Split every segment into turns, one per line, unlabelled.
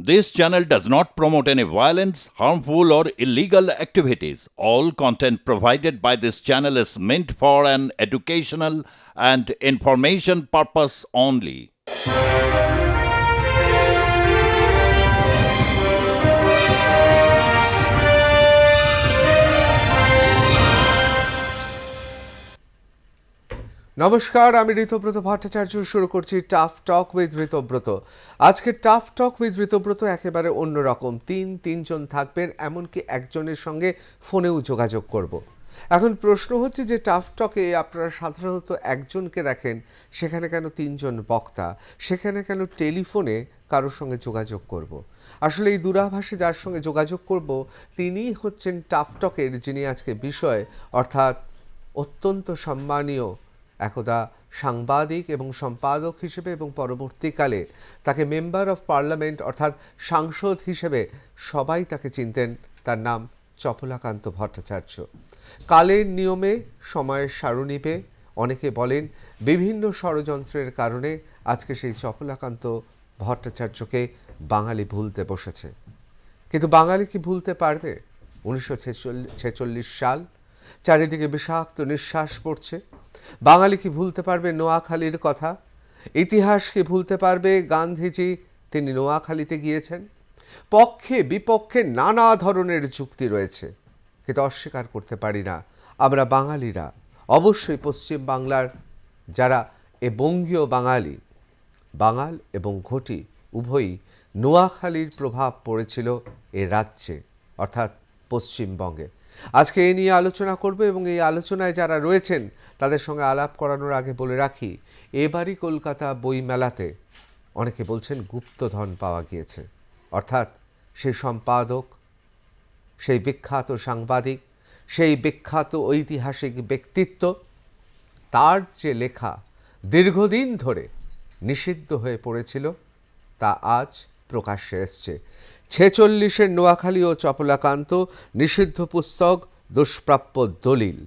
This channel does not promote any violence, harmful, or illegal activities. All content provided by this channel is meant for an educational and information purpose only.
নমস্কার, আমি ঋতব্রত ভট্টাচার্য শুরু করছি tough talk with Ritabrata. আজকে tough talk with Ritabrata একেবারে অন্যরকম। তিনজন থাকবেন, এমনকি একজনের সঙ্গে ফোনেও যোগাযোগ করব। এখন প্রশ্ন হচ্ছে যে টাফ টকে আপনারা সাধারণত একজনকে দেখেন, সেখানে কেন তিনজন বক্তা, সেখানে কেন টেলিফোনে কারোর সঙ্গে যোগাযোগ করব। আসলে এই দূরাভাষে যার সঙ্গে যোগাযোগ করব তিনি হচ্ছেন টাফ টকের যিনি আজকে বিষয়, অর্থাৎ অত্যন্ত সম্মানীয় একদা সাংবাদিক এবং সম্পাদক হিসেবে এবং পরবর্তীকালে তাকে মেম্বার অফ পার্লামেন্ট অর্থাৎ সাংসদ হিসেবে সবাই তাকে চিনতেন। তার নাম চপলাকান্ত ভট্টাচার্য। কালের নিয়মে, সময়ের সারণীতে, অনেকে বলেন বিভিন্ন ষড়যন্ত্রের কারণে আজকে সেই চপলাকান্ত ভট্টাচার্যকে বাঙালি ভুলতে বসেছে। কিন্তু বাঙালি কি ভুলতে পারবে? 1946 সাল, চারিদিকে বিষাক্ত নিঃশ্বাস পড়ছে। বাঙালি কি ভুলতে পারবে নোয়াখালীর কথা? ইতিহাস কি ভুলতে পারবে গান্ধীজি তিনি নোয়াখালীতে গিয়েছেন? পক্ষে বিপক্ষে নানা ধরনের যুক্তি রয়েছে, কিন্তু অস্বীকার করতে পারি না আমরা বাঙালিরা, অবশ্যই পশ্চিম বাংলার যারা বঙ্গীয় বাঙালি, বাঙাল এবং ঘটি উভয়ই, নোয়াখালীর প্রভাব পড়েছিল এ রাজ্যে অর্থাৎ পশ্চিমবঙ্গে। আজকে এই নিয়ে আলোচনা করব এবং এই আলোচনায় যারা রয়েছেন তাদের সঙ্গে আলাপ করানোর আগে বলে রাখি, এবারই কলকাতা বইমেলাতে অনেকে বলছেন গুপ্তধন পাওয়া গিয়েছে। অর্থাৎ সেই সম্পাদক, সেই বিখ্যাত সাংবাদিক, সেই বিখ্যাত ঐতিহাসিক ব্যক্তিত্ব, তার যে লেখা দীর্ঘদিন ধরে নিষিদ্ধ হয়ে পড়েছিল তা আজ প্রকাশ্যে এসছে। 46-এর নোয়াখালী ও চপলাকান্ত নিষিদ্ধ পুস্তক দুষ্প্রাপ্য দলিল।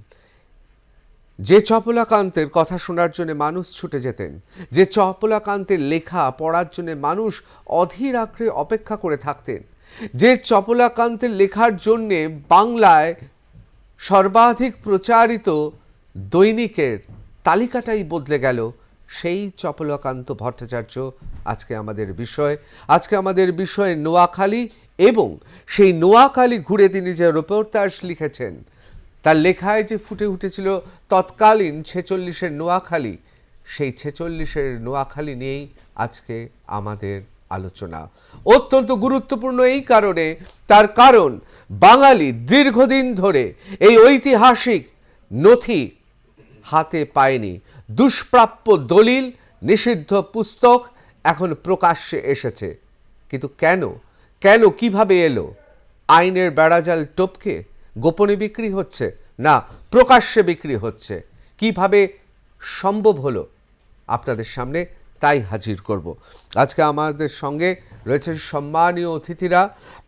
যে চপলাকান্তের কথা শোনার জন্য মানুষ ছুটে যেতেন, যে চপলাকান্তের লেখা পড়ার জন্য মানুষ অধীর আগ্রহে অপেক্ষা করে থাকতেন, যে চপলাকান্তের লেখার জন্যে বাংলায় সর্বাধিক প্রচারিত দৈনিকের তালিকাটাই বদলে গেল, সেই চপলাকান্ত ভট্টাচার্য আজকে আমাদের বিষয়। আজকে আমাদের বিষয় নোয়াখালী, এবং সেই নোয়াখালী ঘুরে তিনি যে রিপোর্টাজ লিখেছেন, তার লেখায় যে ফুটে উঠেছিল তৎকালীন 46-এর নোয়াখালী, সেই 46-এর নোয়াখালী নিয়েই আজকে আমাদের আলোচনা। অত্যন্ত গুরুত্বপূর্ণ এই কারণে, তার কারণ বাঙালি দীর্ঘদিন ধরে এই ঐতিহাসিক নথি হাতে পায়নি। দুষ্প্রাপ্য দলিল, নিষিদ্ধ পুস্তক এখন প্রকাশ্যে এসেছে। কিন্তু কেন কিভাবে এলো? আইনের বেড়াজাল টপকে গোপনে বিক্রি হচ্ছে? না, প্রকাশ্যে বিক্রি হচ্ছে। কিভাবে সম্ভব হলো আপনাদের সামনে তাই হাজির করব। আজকে আমাদের সঙ্গে রয়েছেন সম্মানীয় অতিথিরা।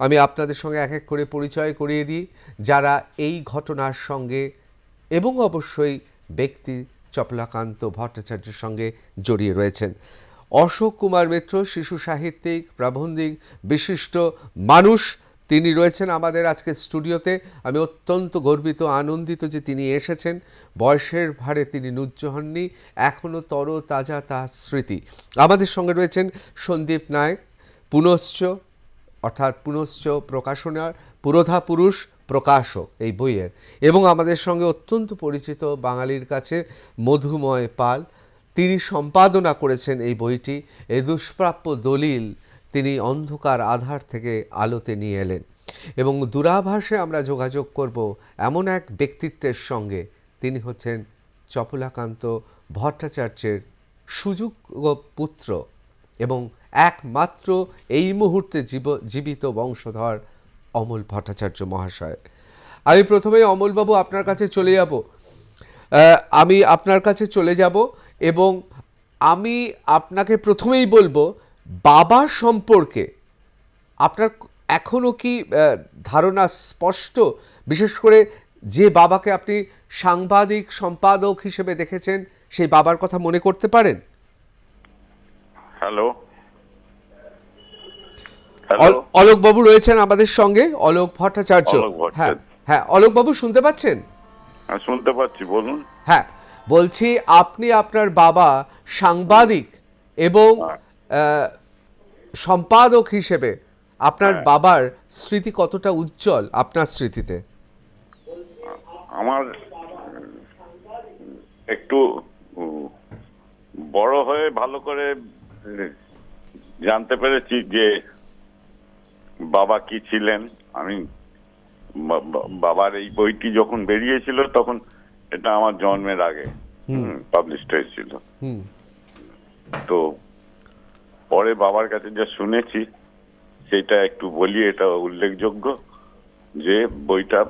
আমি আপনাদের সঙ্গে এক এক করে পরিচয় করিয়ে দিই যারা এই ঘটনার সঙ্গে এবং অবশ্যই ব্যক্তি চপলাকান্ত ভট্টাচার্যের সঙ্গে জড়িয়ে রয়েছেন। অশোক কুমার মিত্র, শিশু সাহিত্যিক, প্রাবন্ধিক, বিশিষ্ট মানুষ, তিনি রয়েছেন আমাদের আজকে স্টুডিওতে। আমি অত্যন্ত গর্বিত, আনন্দিত যে তিনি এসেছেন। বয়সের ভারে তিনি নুজ্জ হননি, এখনও তরতাজা তার স্মৃতি। আমাদের সঙ্গে রয়েছেন সন্দীপ নায়ক, পুনশ্চ অর্থাৎ পুনশ্চ প্রকাশনার পুরোধা পুরুষ প্রকাশক এই বইয়ের, এবং আমাদের সঙ্গে অত্যন্ত পরিচিত বাঙালির কাছে মধুময় পাল, তিনি সম্পাদনা করেছেন এই বইটি। এই দুষ্প্রাপ্য দলিল তিনি অন্ধকার আধার থেকে আলোতে নিয়ে এলেন। এবং দূরাভাষে আমরা যোগাযোগ করব এমন এক ব্যক্তিত্বের সঙ্গে, তিনি হচ্ছেন চপলাকান্ত ভট্টাচার্যের সুযোগ্য পুত্র এবং একমাত্র এই মুহূর্তে জীবিত বংশধর অমল ভট্টাচার্য মহাশয়। আমি প্রথমেই অমলবাবু আপনার কাছে চলে যাব এবং আমি আপনাকে প্রথমেই বলবো, বাবা সম্পর্কে আপনার এখনও কি ধারণা স্পষ্ট? বিশেষ করে যে বাবাকে আপনি সাংবাদিক সম্পাদক হিসেবে দেখেছেন, সেই বাবার কথা মনে করতে পারেন?
হ্যালো, হ্যালো,
অলোক বাবু রয়েছেন আমাদের সঙ্গে, অলোক ভট্টাচার্য।
অলোক ভট্টাচার্য।
হ্যাঁ, হ্যাঁ, অলোক বাবু শুনতে পাচ্ছেন?
আমি শুনতে পাচ্ছি, বলুন।
হ্যাঁ, বলছি আপনি আপনার বাবা সাংবাদিক এবং
হ্যাঁ,
আহ, সম্পাদক হিসেবে আপনার
হ্যাঁ।
বাবার স্মৃতি কতটা উজ্জ্বল আপনার স্মৃতিতে?
আমার একটু উম, বড় হয়ে ভালো করে জানতে পেরেছি যে বাবা কি ছিলেন। আমি বাবার এই বইটি যখন বেরিয়েছিল তখন এটা আমার জন্মের আগে পাবলিশড হয়েছিল।
হুম।
তো পরে বাবার কাছে যা শুনেছি সেটা একটু বলি, এটা উল্লেখযোগ্য যে বইটা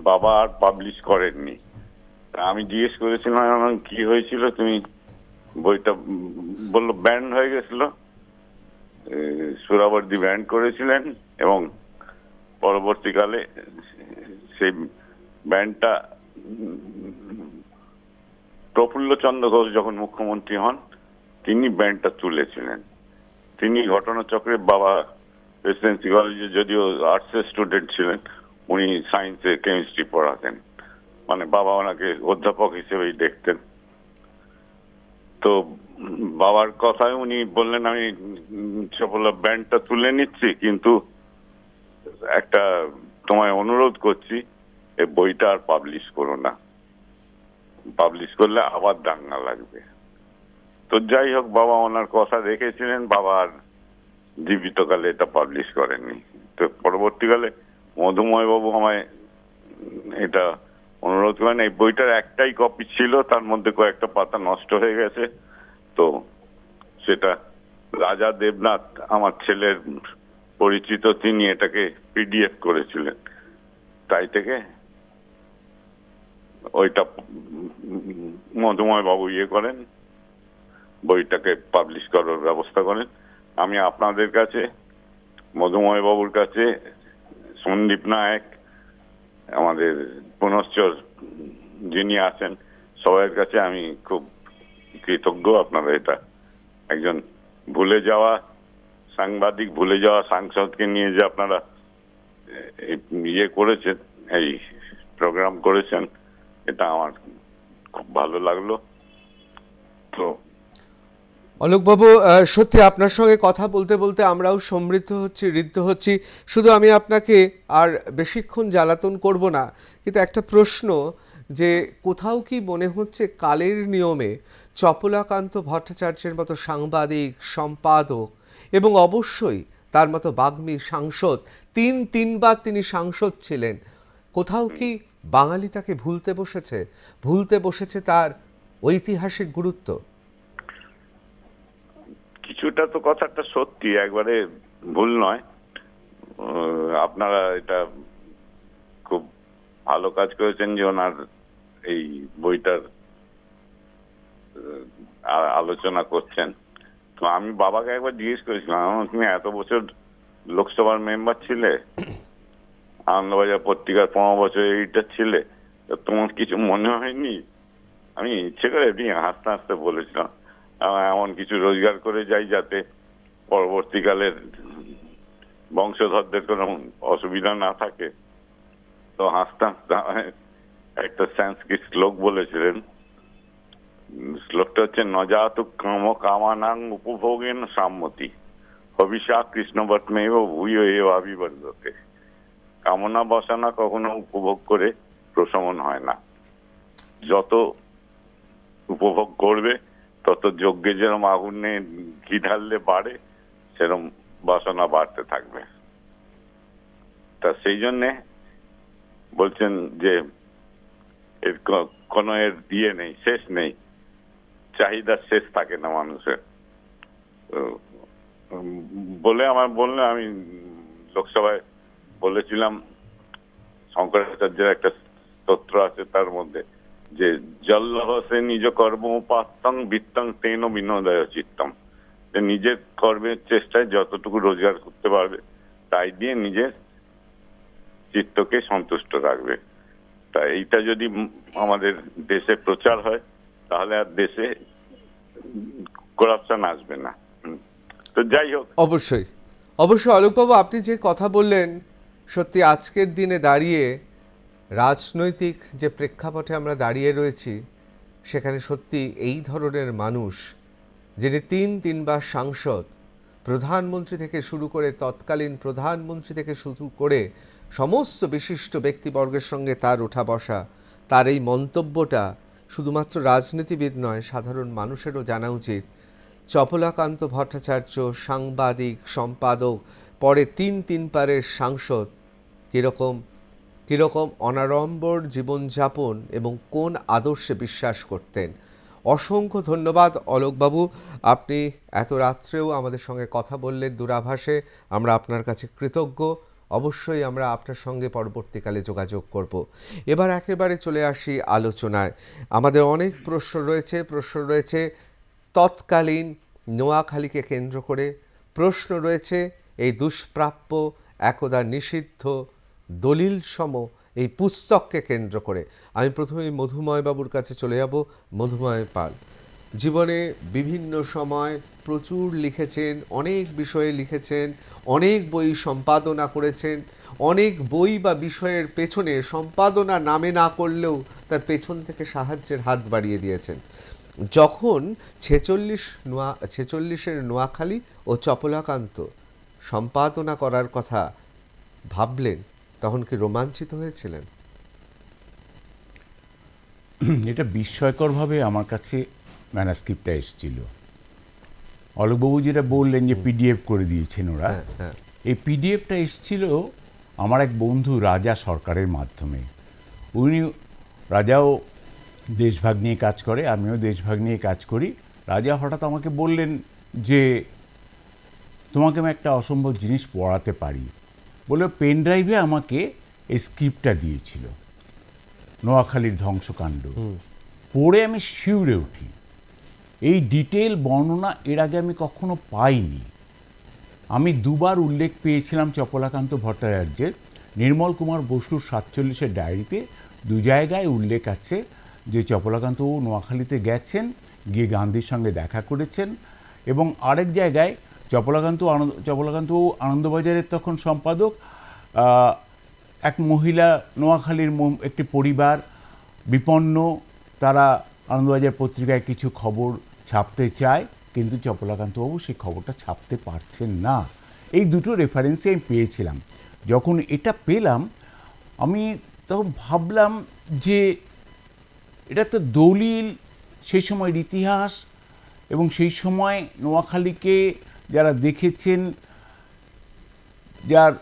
বাবা আর পাবলিশ করেননি। তা আমি জিজ্ঞেস করেছিলাম কি হয়েছিল, তুমি বইটা বললো ব্যান্ড হয়ে গেছিল, সুরাবর্দী ব্যান্ড করেছিলেন এবং পরবর্তীকালে সেই ব্যান্ডটা প্রফুল্লচন্দ্র ঘোষ যখন মুখ্যমন্ত্রী হন তিনি ব্যান্ডটা তুলেছিলেন। তিনি ঘটনাচক্রে, বাবা প্রেসিডেন্সি কলেজে যদিও আর্টসের স্টুডেন্ট ছিলেন, উনি সায়েন্সে কেমিস্ট্রি পড়াতেন, মানে বাবা ওনাকে অধ্যাপক হিসেবেই দেখতেন। তো বাবার কথায় উনি বললেন আমি সফলা ব্যান্ডটা তুলে নিচ্ছি, কিন্তু একটা তোমায় অনুরোধ করছি এই বইটা আর পাবলিশ করো না, পাবলিশ করলে আবার দাঙ্গা লাগবে। তো যাই হোক, বাবা ওনার কথা রেখেছিলেন, বাবা আর জীবিতকালে এটা পাবলিশ করেননি। তো পরবর্তীকালে মধুময় বাবু আমায় এটা অনুরোধ করেন। এই বইটার একটাই কপি ছিল, তার মধ্যে কয়েকটা পাতা নষ্ট হয়ে গেছে। তো সেটা রাজা দেবনাথ আমার ছেলের পরিচিত, তিনি এটাকে পিডিএফ করেছিলেন, তাই থেকে ওইটা মধুময় বাবু করেন, বইটাকে পাবলিশ করার ব্যবস্থা করেন। আমি আপনাদের কাছে, মধুময় বাবুর কাছে, সন্দীপ নায়ক, আমাদের পুনশ্চর যিনি আছেন, সবার কাছে আমি খুব কৃতজ্ঞ। আপনারা এটা একজন ভুলে যাওয়া সাংবাদিক, ভুলে যাওয়া সাংসদকে নিয়ে যে আপনারা করেছেন, এই প্রোগ্রাম করেছেন, এটা আমার খুব ভালো লাগলো। তো
অলোকবাবু, সত্যি আপনার সঙ্গে কথা বলতে বলতে আমরাও সমৃদ্ধ হচ্ছি, ঋদ্ধ হচ্ছি। শুধু আমি আপনাকে আর বেশিক্ষণ জ্বালাতন করব না, কিন্তু একটা প্রশ্ন, যে কোথাও কি মনে হচ্ছে কালের নিয়মে চপলাকান্ত ভট্টাচার্যের মতো সাংবাদিক, সম্পাদক এবং অবশ্যই তার মতো বাগ্মী সাংসদ, তিনবার তিনি সাংসদ ছিলেন, কোথাও কি বাঙালি তাকে ভুলতে বসেছে তার ঐতিহাসিক গুরুত্ব?
কিছুটা তো কথাটা সত্যি, একবারে ভুল নয়। আপনারা এটা খুব ভালো কাজ করেছেন যে ওনার এই বইটার আলোচনা করছেন। তো আমি বাবাকে একবার জিজ্ঞেস করেছিলাম, তুমি এত বছর লোকসভার মেম্বার ছিলে, আনন্দবাজার পত্রিকার 15 বছর এডিটর ছিলে, তোমার কিছু মনে হয়নি? আমি ইচ্ছে করে হাসতে হাসতে বলেছিলাম এমন কিছু রোজগার করে যাই যাতে পরবর্তীকালের বংশধরদের কোনো অসুবিধা না থাকে। তো হাসতে হাসতে একটা সংস্কৃত শ্লোক বলেছিলেন। শ্লোকটা হচ্ছে নজাতু কাম কামানাং উপভোগেন সাম্মতি হবিষা কৃষ্ণবৎমেব ভূয় এব আবিবর্ধতে। কামনা বাসনা কখনো উপভোগ করে প্রশমন হয় না, যত উপভোগ করবে তত যজ্ঞে যেরকম আগুনে ঘি ঢাললে বাড়ে, সেরকম বাসনা বাড়তে থাকবে। তা সেই জন্যে বলছেন যে এর কোনো এর নেই, শেষ নেই, চাহিদার শেষ থাকে না মানুষের। বলে আমার বললে আমি লোকসভায় বলেছিলাম, শঙ্করাচার্যের একটা স্তোত্র আছে তার মধ্যে, যে জল্লভসে নিজ কর্ম উপাত্তং বিত্তং তেন বিনোদয় চিত্তম, যে নিজের কর্মের চেষ্টায় যতটুকু রোজগার করতে পারবে তাই দিয়ে নিজের চিত্তকে সন্তুষ্ট রাখবে। তা এইটা যদি আমাদের দেশে প্রচার হয় তাহলে আর দেশে করাপশন আসবে না। তো যাই হোক,
অবশ্যই অবশ্যই অলোকবাবু, আপনি যে কথা বললেন, সত্যি আজকের দিনে দাঁড়িয়ে রাজনৈতিক যে প্রেক্ষাপটে আমরা দাঁড়িয়ে রয়েছি, সেখানে সত্যি এই ধরনের মানুষ, যিনি তিনবার সাংসদ, প্রধানমন্ত্রী থেকে শুরু করে তৎকালীন প্রধানমন্ত্রী থেকে শুরু করে সমস্ত বিশিষ্ট ব্যক্তিবর্গের সঙ্গে তার ওঠা বসা, তার এই মন্তব্যটা শুধুমাত্র রাজনীতিবিদ নয়, সাধারণ মানুষেরও জানা উচিত। চপলাকান্ত ভট্টাচার্য, সাংবাদিক, সম্পাদক, পরে তিনবারের সাংসদ, কীরকম অনাড়ম্বর জীবনযাপন এবং কোন আদর্শে বিশ্বাস করতেন। অসংখ্য ধন্যবাদ অলোকবাবু, আপনি এত রাত্রেও আমাদের সঙ্গে কথা বললেন দূরাভাষে, আমরা আপনার কাছে কৃতজ্ঞ। অবশ্যই আমরা আপনার সঙ্গে পরবর্তীকালে যোগাযোগ করব। এবার একেবারে চলে আসি আলোচনায়। আমাদের অনেক প্রশ্ন রয়েছে তৎকালীন নোয়াখালীকে কেন্দ্র করে, প্রশ্ন রয়েছে এই দুষ্প্রাপ্য, একদা নিষিদ্ধ দলিল সম এই পুস্তককে কেন্দ্র করে। আমি প্রথমেই মধুময় বাবুর কাছে চলে যাব। মধুময় পাল জীবনে বিভিন্ন সময় প্রচুর লিখেছেন, অনেক বিষয়ে লিখেছেন, অনেক বই সম্পাদনা করেছেন, অনেক বই বা বিষয়ের পেছনে সম্পাদনা নামে না করলেও তার পেছন থেকে সাহায্যের হাত বাড়িয়ে দিয়েছেন। যখন 46-এর নোয়াখালী ও চপলাকান্ত সম্পাদনা করার কথা ভাবলেন, তখন কি রোমাঞ্চিত হয়েছিলেন?
এটা বিস্ময়করভাবে আমার কাছে ম্যানাস্ক্রিপ্টটা এসেছিল। অলোকবাবু যেটা বললেন যে পিডিএফ করে দিয়েছেন ওরা, এই পিডিএফটা এসেছিল আমার এক বন্ধু রাজা সরকারের মাধ্যমে। রাজাও দেশভাগ নিয়ে কাজ করে, আমিও দেশভাগ নিয়ে কাজ করি। রাজা হঠাৎ আমাকে বললেন যে তোমাকে আমি একটা অসম্ভব জিনিস পড়াতে পারি বলে পেন ড্রাইভে আমাকে এই স্ক্রিপ্টটা দিয়েছিল, নোয়াখালীর ধ্বংসকাণ্ড। পড়ে আমি শিউরে উঠি। এই ডিটেল বর্ণনা এর আগে আমি কখনো পাইনি। আমি দুবার উল্লেখ পেয়েছিলাম চপলাকান্ত ভট্টাচার্যের। নির্মল কুমার বসুর 47-এর ডায়েরিতে দু জায়গায় উল্লেখ আছে যে চপলাকান্ত নোয়াখালীতে গেছেন, গিয়ে গান্ধীর সঙ্গে দেখা করেছেন, এবং আরেক জায়গায় চপলাকান্ত আনন্দবাজারের তখন সম্পাদক, এক মহিলা, নোয়াখালীর একটি পরিবার বিপন্ন, তারা আনন্দবাজার পত্রিকায় কিছু খবর ছাপতে চায়, কিন্তু চপলাকান্তবাবু সেই খবরটা ছাপতে পারছেন না। এই দুটো রেফারেন্সে আমি পেয়েছিলাম। যখন এটা পেলাম আমি তখন ভাবলাম যে এটা তো দলিল, সেই সময়ের ইতিহাস, এবং সেই সময় নোয়াখালীকে যারা দেখেছেন, যার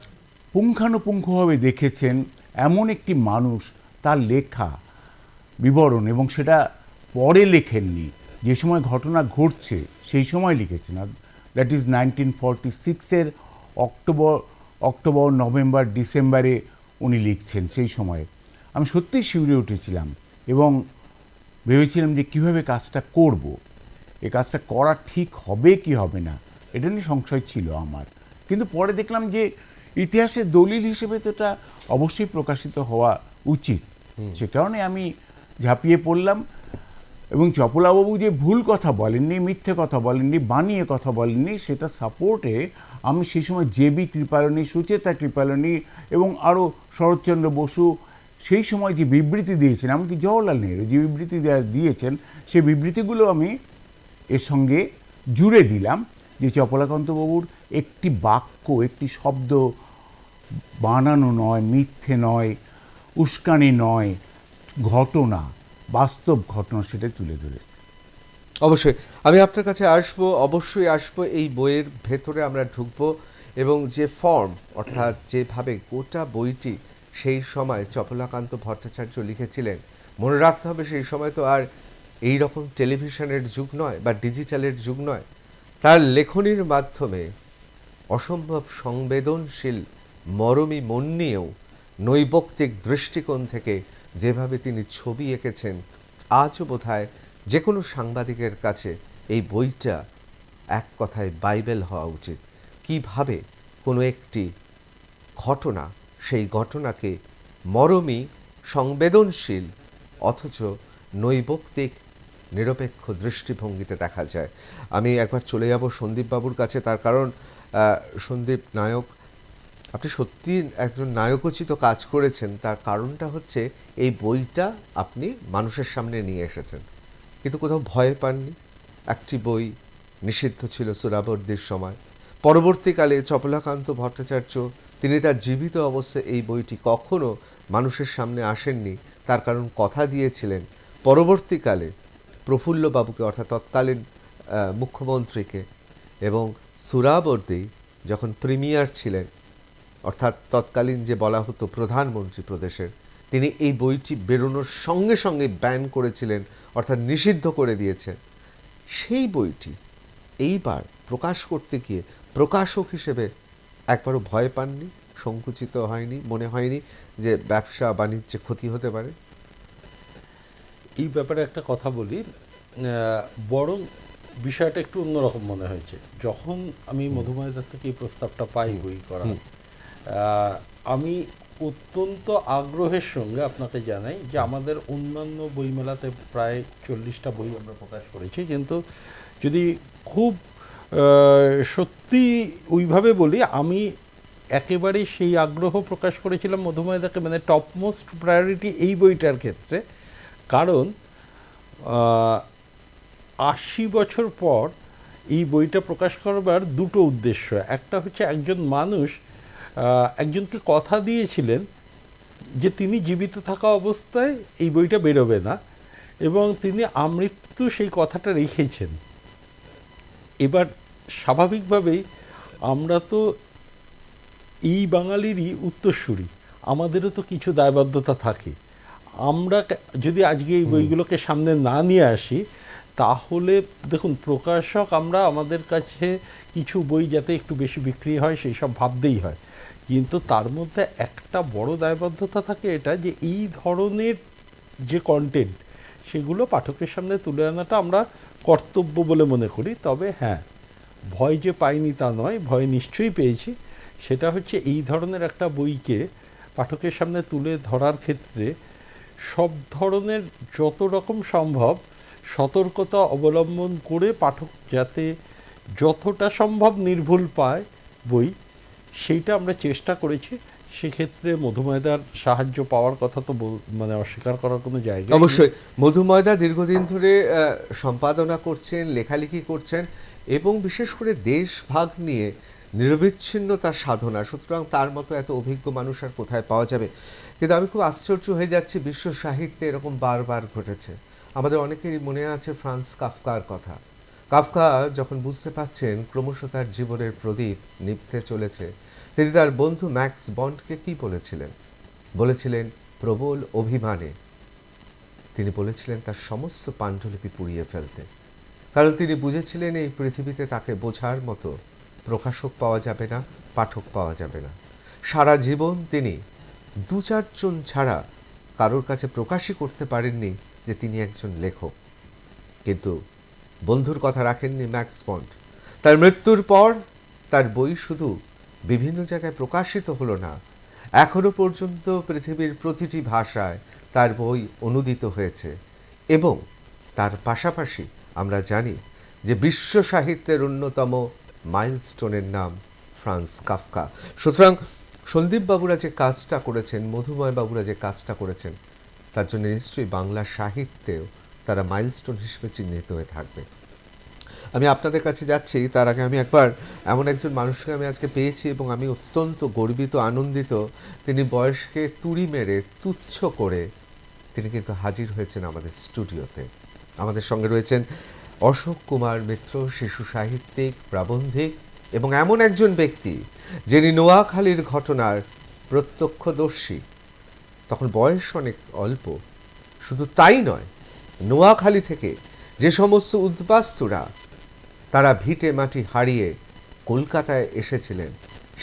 পুঙ্খানুপুঙ্খভাবে দেখেছেন, এমন একটি মানুষ, তার লেখা বিবরণ, এবং সেটা পরে লেখেননি, যে সময় ঘটনা ঘটছে সেই সময় লিখেছেন। আর দ্যাট ইজ 1946-এর অক্টোবর, নভেম্বর, ডিসেম্বরে উনি লিখছেন। সেই সময়ে আমি সত্যিই শিউরে উঠেছিলাম এবং ভেবেছিলাম যে কীভাবে কাজটা করব, এই কাজটা করা ঠিক হবে কি হবে না, এটা নিয়ে সংশয় ছিল আমার। কিন্তু পরে দেখলাম যে ইতিহাসের দলিল হিসেবে তো এটা অবশ্যই প্রকাশিত হওয়া উচিত। সে কারণে আমি ঝাঁপিয়ে পড়লাম। এবং চপলাবাবু যে ভুল কথা বলেননি, মিথ্যে কথা বলেননি, বানিয়ে কথা বলেননি, সেটা সাপোর্টে আমি সেই সময় জেবি কৃপালনী, সুচেতা কৃপালনী এবং আরও শরৎচন্দ্র বসু সেই সময় যে বিবৃতি দিয়েছেন, এমনকি জওহরলাল নেহরু যে বিবৃতি দিয়েছেন, সেই বিবৃতিগুলো আমি এর সঙ্গে জুড়ে দিলাম যে চপলাকান্তবাবুর একটি বাক্য, একটি শব্দ বানানো নয়, মিথ্যে নয়, উস্কানি নয়, ঘটনা, বাস্তব ঘটনা, সেটা তুলে ধরে।
অবশ্যই আমি আপনার কাছে অবশ্যই আসবো। এই বইয়ের ভেতরে আমরা ঢুকবো, এবং যে ফর্ম, অর্থাৎ যেভাবে গোটা বইটি সেই সময় চপলাকান্ত ভট্টাচার্য লিখেছিলেন, মনে রাখতে হবে সেই সময় তো আর এই রকম টেলিভিশনের যুগ নয় বা ডিজিটালের যুগ নয়। তার লেখনীর মাধ্যমে অসম্ভব সংবেদনশীল, মরমী মন নিয়েও নৈবক্তিক দৃষ্টিকোণ থেকে যেভাবে তিনি ছবি এঁকেছেন, আজও বোধহয় যে কোনো সাংবাদিকের কাছে এই বইটা এক কথায় বাইবেল হওয়া উচিত। কিভাবে কোনো একটি ঘটনা, সেই ঘটনাকে মরমী, সংবেদনশীল অথচ নৈবক্তিক নিরপেক্ষ দৃষ্টিভঙ্গিতে দেখা যায়। আমি একবার চলে যাব সন্দীপবাবুর কাছে, তার কারণ সন্দীপ নায়ক, আপনি সত্যি একজন নায়কোচিত কাজ করেছেন। তার কারণটা হচ্ছে এই বইটা আপনি মানুষের সামনে নিয়ে এসেছেন, কিন্তু কোথাও ভয় পাননি। একটি বই নিষিদ্ধ ছিল সোহরাওয়ার্দীর সময়, পরবর্তীকালে চপলাকান্ত ভট্টাচার্য তিনি তার জীবিত অবস্থায় এই বইটি কখনো মানুষের সামনে আসেননি। তার কারণ কথা দিয়েছিলেন পরবর্তীকালে প্রফুল্লবাবুকে, অর্থাৎ তৎকালীন মুখ্যমন্ত্রীকে, এবং সোহরাওয়ার্দী যখন প্রিমিয়ার ছিলেন, অর্থাৎ তৎকালীন যে বলা হতো প্রধানমন্ত্রী প্রদেশের, তিনি এই বইটি বেরোনোর সঙ্গে সঙ্গে ব্যান করেছিলেন, অর্থাৎ নিষিদ্ধ করে দিয়েছেন। সেই বইটি এইবার প্রকাশ করতে গিয়ে প্রকাশক হিসেবে একবারও ভয় পাননি, সংকুচিত হয়নি, মনে হয়নি যে ব্যবসা বাণিজ্যে ক্ষতি হতে পারে?
এই ব্যাপারে একটা কথা বলি, বরং বিষয়টা একটু অন্যরকম মনে হয়েছে যখন আমি মধুময়দার থেকে এই প্রস্তাবটা পাই বই করা। আমি অত্যন্ত আগ্রহের সঙ্গে আপনাকে জানাই যে আমাদের অন্যান্য বইমেলাতে প্রায় 40টা বই আমরা প্রকাশ করেছি, কিন্তু যদি খুব সত্যি ওইভাবে বলি, আমি একেবারে সেই আগ্রহ প্রকাশ করেছিলাম মধুময়দাকে, মানে টপমোস্ট প্রায়োরিটি এই বইটার ক্ষেত্রে। কারণ 80 বছর পর এই বইটা প্রকাশ করবার দুটো উদ্দেশ্য। একটা হচ্ছে একজন মানুষ একজনকে কথা দিয়েছিলেন যে তিনি জীবিত থাকা অবস্থায় এই বইটা বেরোবে না, এবং তিনি আমৃত্যু সেই কথাটা রেখেছেন। এবার স্বাভাবিকভাবেই আমরা তো এই বাঙালিরই উত্তরসূরি, আমাদেরও তো কিছু দায়বদ্ধতা থাকে। আমরা যদি আজকে এই বইগুলোকে সামনে না নিয়ে আসি, তাহলে দেখুন প্রকাশক আমরা আমাদের কাছে কিছু বই যাতে একটু বেশি বিক্রি হয় সেই সব ভাবতেই হয়, কিন্তু তার মধ্যে একটা বড় দায়বদ্ধতা থাকে এটা যে এই ধরনের যে কন্টেন্ট সেগুলো পাঠকের সামনে তুলে আনাটা আমরা কর্তব্য বলে মনে করি। তবে হ্যাঁ, ভয় যে পাইনি তা নয়, ভয় নিশ্চয়ই পেয়েছি। সেটা হচ্ছে এই ধরনের একটা বইকে পাঠকের সামনে তুলে ধরার ক্ষেত্রে সব ধরনের যত রকম সম্ভব সতর্কতা অবলম্বন করে পাঠক যাতে যতটা সম্ভব নির্ভুল পায় বই, সেইটা আমরা চেষ্টা করেছি। সেক্ষেত্রে মধুময়দার সাহায্য পাওয়ার কথা তো মানে অস্বীকার করার কোনো জায়গা
অবশ্যই। মধুময়দা দীর্ঘদিন ধরে সম্পাদনা করছেন, লেখালেখি করছেন, এবং বিশেষ করে দেশভাগ নিয়ে নিরবিচ্ছিন্ন তার সাধনা, সুতরাং তার মতো এত অভিজ্ঞ মানুষ আর কোথায় পাওয়া যাবে। কিন্তু আমি খুব আশ্চর্য হয়ে যাচ্ছি, বিশ্ব সাহিত্যে এরকম বারবার ঘটেছে। আমাদের অনেকেরই মনে আছে ফ্রান্স কাফকার কথা। কাফকা যখন বুঝতে পারছেন ক্রমশ তার জীবনের প্রদীপ নিভতে চলেছে, তিনি তার বন্ধু ম্যাক্স বন্ডকে কি বলেছিলেন প্রবল অভিমানে তিনি বলেছিলেন তার সমস্ত পাণ্ডুলিপি পুড়িয়ে ফেলতে। কারণ তিনি বুঝেছিলেন এই পৃথিবীতে তাকে বোঝার মতো প্রকাশক পাওয়া যাবে না, পাঠক পাওয়া যাবে না। সারা জীবন তিনি 2-4 জন ছাড়া কারোর কাছে প্রকাশই করতে পারেননি যে তিনি একজন লেখক। কিন্তু বন্ধুর কথা রাখেননি ম্যাক্স বন্ড। তার মৃত্যুর পর তার বই শুধু বিভিন্ন জায়গায় প্রকাশিত হলো না, এখনো পর্যন্ত পৃথিবীর প্রতিটি ভাষায় তার বই অনূদিত হয়েছে। এবং তার পাশাপাশি আমরা জানি যে বিশ্ব সাহিত্যের অন্যতম মাইলস্টোনের নাম ফ্রান্স কাফকা। সুতরাং সন্দীপ বাবুরা যে কাজটা করেছেন, মধুময় বাবুরা যে কাজটা করেছেন, তার জন্য নিশ্চয়ই বাংলা সাহিত্যেও তারা মাইলস্টোন হিসেবে চিহ্নিত হয়ে থাকবে। আমি আপনাদের কাছে যাচ্ছি, তার আগে আমি একবার এমন একজন মানুষকে আমি আজকে পেয়েছি এবং আমি অত্যন্ত গর্বিত, আনন্দিত। তিনি বয়সকে তুড়ি মেরে তুচ্ছ করে তিনি কিন্তু হাজির হয়েছেন আমাদের স্টুডিওতে। আমাদের সঙ্গে রয়েছেন অশোক কুমার মিত্র, শিশু সাহিত্যিক, প্রাবন্ধিক, এবং এমন একজন ব্যক্তি যিনি নোয়াখালীর ঘটনার প্রত্যক্ষদর্শী। তখন বয়স অনেক অল্প, শুধু তাই নয়, নোয়াখালী থেকে যে সমস্ত উদ্বাস্তুরা তারা ভিটে মাটি হারিয়ে কলকাতায় এসেছিলেন,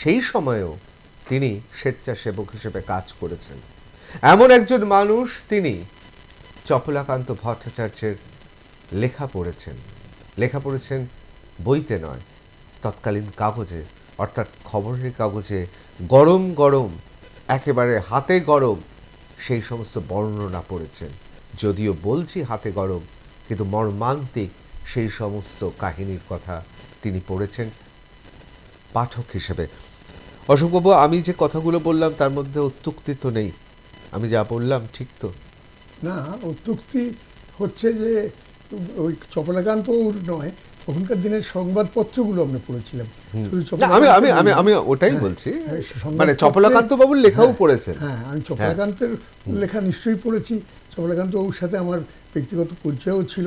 সেই সময়েও তিনি স্বেচ্ছাসেবক হিসেবে কাজ করেছেন। এমন একজন মানুষ, তিনি চপলাকান্ত ভট্টাচার্যের লেখা পড়েছেন বইতে নয়, তৎকালীন কাগজে, অর্থাৎ খবরের কাগজে গরম গরম, একেবারে হাতে গরম সেই সমস্ত বর্ণনা পড়েছেন। যদিও বলছি হাতে গরম, কিন্তু মর্মান্তিক সেই সমস্ত কাহিনীর কথা তিনি পড়েছেন। পাঠক হিসেবে। অশোকবাবু, আমি যে কথাগুলো বললাম তার মধ্যে অত্যুক্তি তো নেই? আমি যা বললাম ঠিক তো?
না, অত্যুক্তি হচ্ছে যে ওই চপলাকান্তবাবুর নয়, তখনকার দিনের সংবাদপত্রগুলো আমরা পড়েছিলাম। শুধু
না, আমি আমি আমি
চপলাকান্ত
আমি ওটাই
হ্যাঁ,
বলছি,
হ্যাঁ,
মানে
সংবাদপত্রে-
চপলাকান্ত বাবুর লেখাও
হ্যাঁ,
পড়েছেন।
হ্যাঁ, আমি চপলাকান্তের লেখা নিশ্চয়ই পড়েছি। চপলাকান্তবাবুর সাথে আমার ব্যক্তিগত পরিচয়ও ছিল।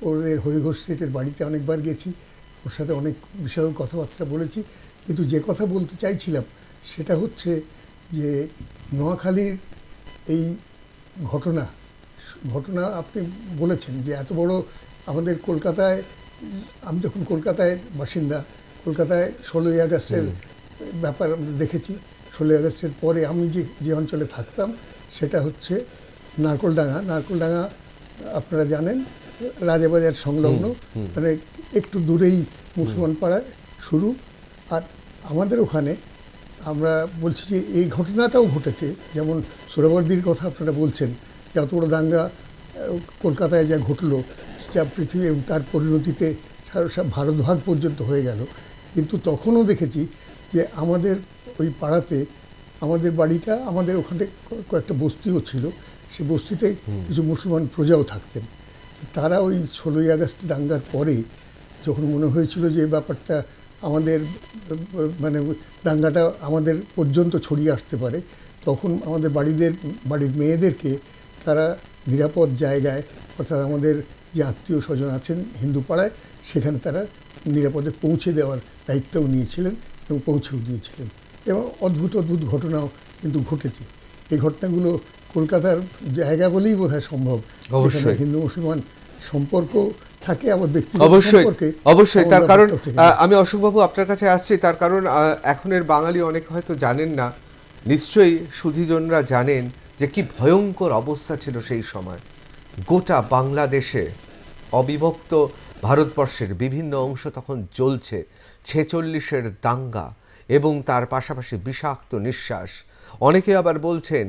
ওর হরিঘোষ স্ট্রিটের বাড়িতে অনেকবার গেছি, ওর সাথে অনেক বিষয়ে কথাবার্তা বলেছি। কিন্তু যে কথা বলতে চাইছিলাম সেটা হচ্ছে যে নোয়াখালীর এই ঘটনা ঘটনা আপনি বলেছেন যে এত বড় আমাদের কলকাতায়, আমি যখন কলকাতায় বাসিন্দা, কলকাতায় 16ই আগস্টের ব্যাপার আমরা দেখেছি। 16ই আগস্টের পরে আমি যে অঞ্চলে থাকতাম সেটা হচ্ছে নারকোলডাঙ্গা আপনারা জানেন, রাজাবাজার সংলগ্ন, মানে একটু দূরেই মুসলমান পাড়ায় শুরু। আর আমাদের ওখানে আমরা বলছি যে এই ঘটনাটাও ঘটেছে, যেমন সোহরাওয়ার্দীর কথা আপনারা বলছেন, যে অত বড় দাঙ্গা কলকাতায় যা ঘটলো, যা পৃথিবী এবং তার পরিণতিতে সব ভারতভাগ পর্যন্ত হয়ে গেল। কিন্তু তখনও দেখেছি যে আমাদের ওই পাড়াতে, আমাদের বাড়িটা, আমাদের ওখানে কয়েকটা বস্তিও ছিল, সেই বস্তিতে কিছু মুসলমান প্রজাও থাকতেন। তারা ওই 16ই আগস্ট দাঙ্গার পরে যখন মনে হয়েছিল যে ব্যাপারটা আমাদের মানে দাঙ্গাটা আমাদের পর্যন্ত ছড়িয়ে আসতে পারে, তখন আমাদের বাড়ির মেয়েদেরকে তারা নিরাপদ জায়গায়, অর্থাৎ আমাদের যে আত্মীয় স্বজন আছেন হিন্দু পাড়ায়, সেখানে তারা নিরাপদে পৌঁছে দেওয়ার দায়িত্বও নিয়েছিলেন এবং পৌঁছেও দিয়েছিলেন। এবং অদ্ভুত অদ্ভুত ঘটনাও কিন্তু ঘটেছে। এই ঘটনাগুলো কলকাতার জায়গা বলেই বোধহয় সম্ভব,
অবশ্যই।
হিন্দু মুসলমান সম্পর্ক থাকে, আবার ব্যক্তিগত
অবশ্যই
সম্পর্কে
অবশ্যই। তার
এমন
কারণ
ব্যাপারটাও থেকে যায়।
আমি অশোকবাবু আপনার কাছে আসছি, তার কারণ এখনের বাঙালি অনেকে হয়তো জানেন না, নিশ্চয়ই সুধীজনরা জানেন যে কি ভয়ঙ্কর অবস্থা ছিল সেই সময়। গোটা বাংলাদেশে, অবিভক্ত ভারতবর্ষের বিভিন্ন অংশ তখন জ্বলছে, 46-এর দাঙ্গা এবং তার পাশাপাশি বিষাক্ত নিঃশ্বাস। অনেকে আবার বলছেন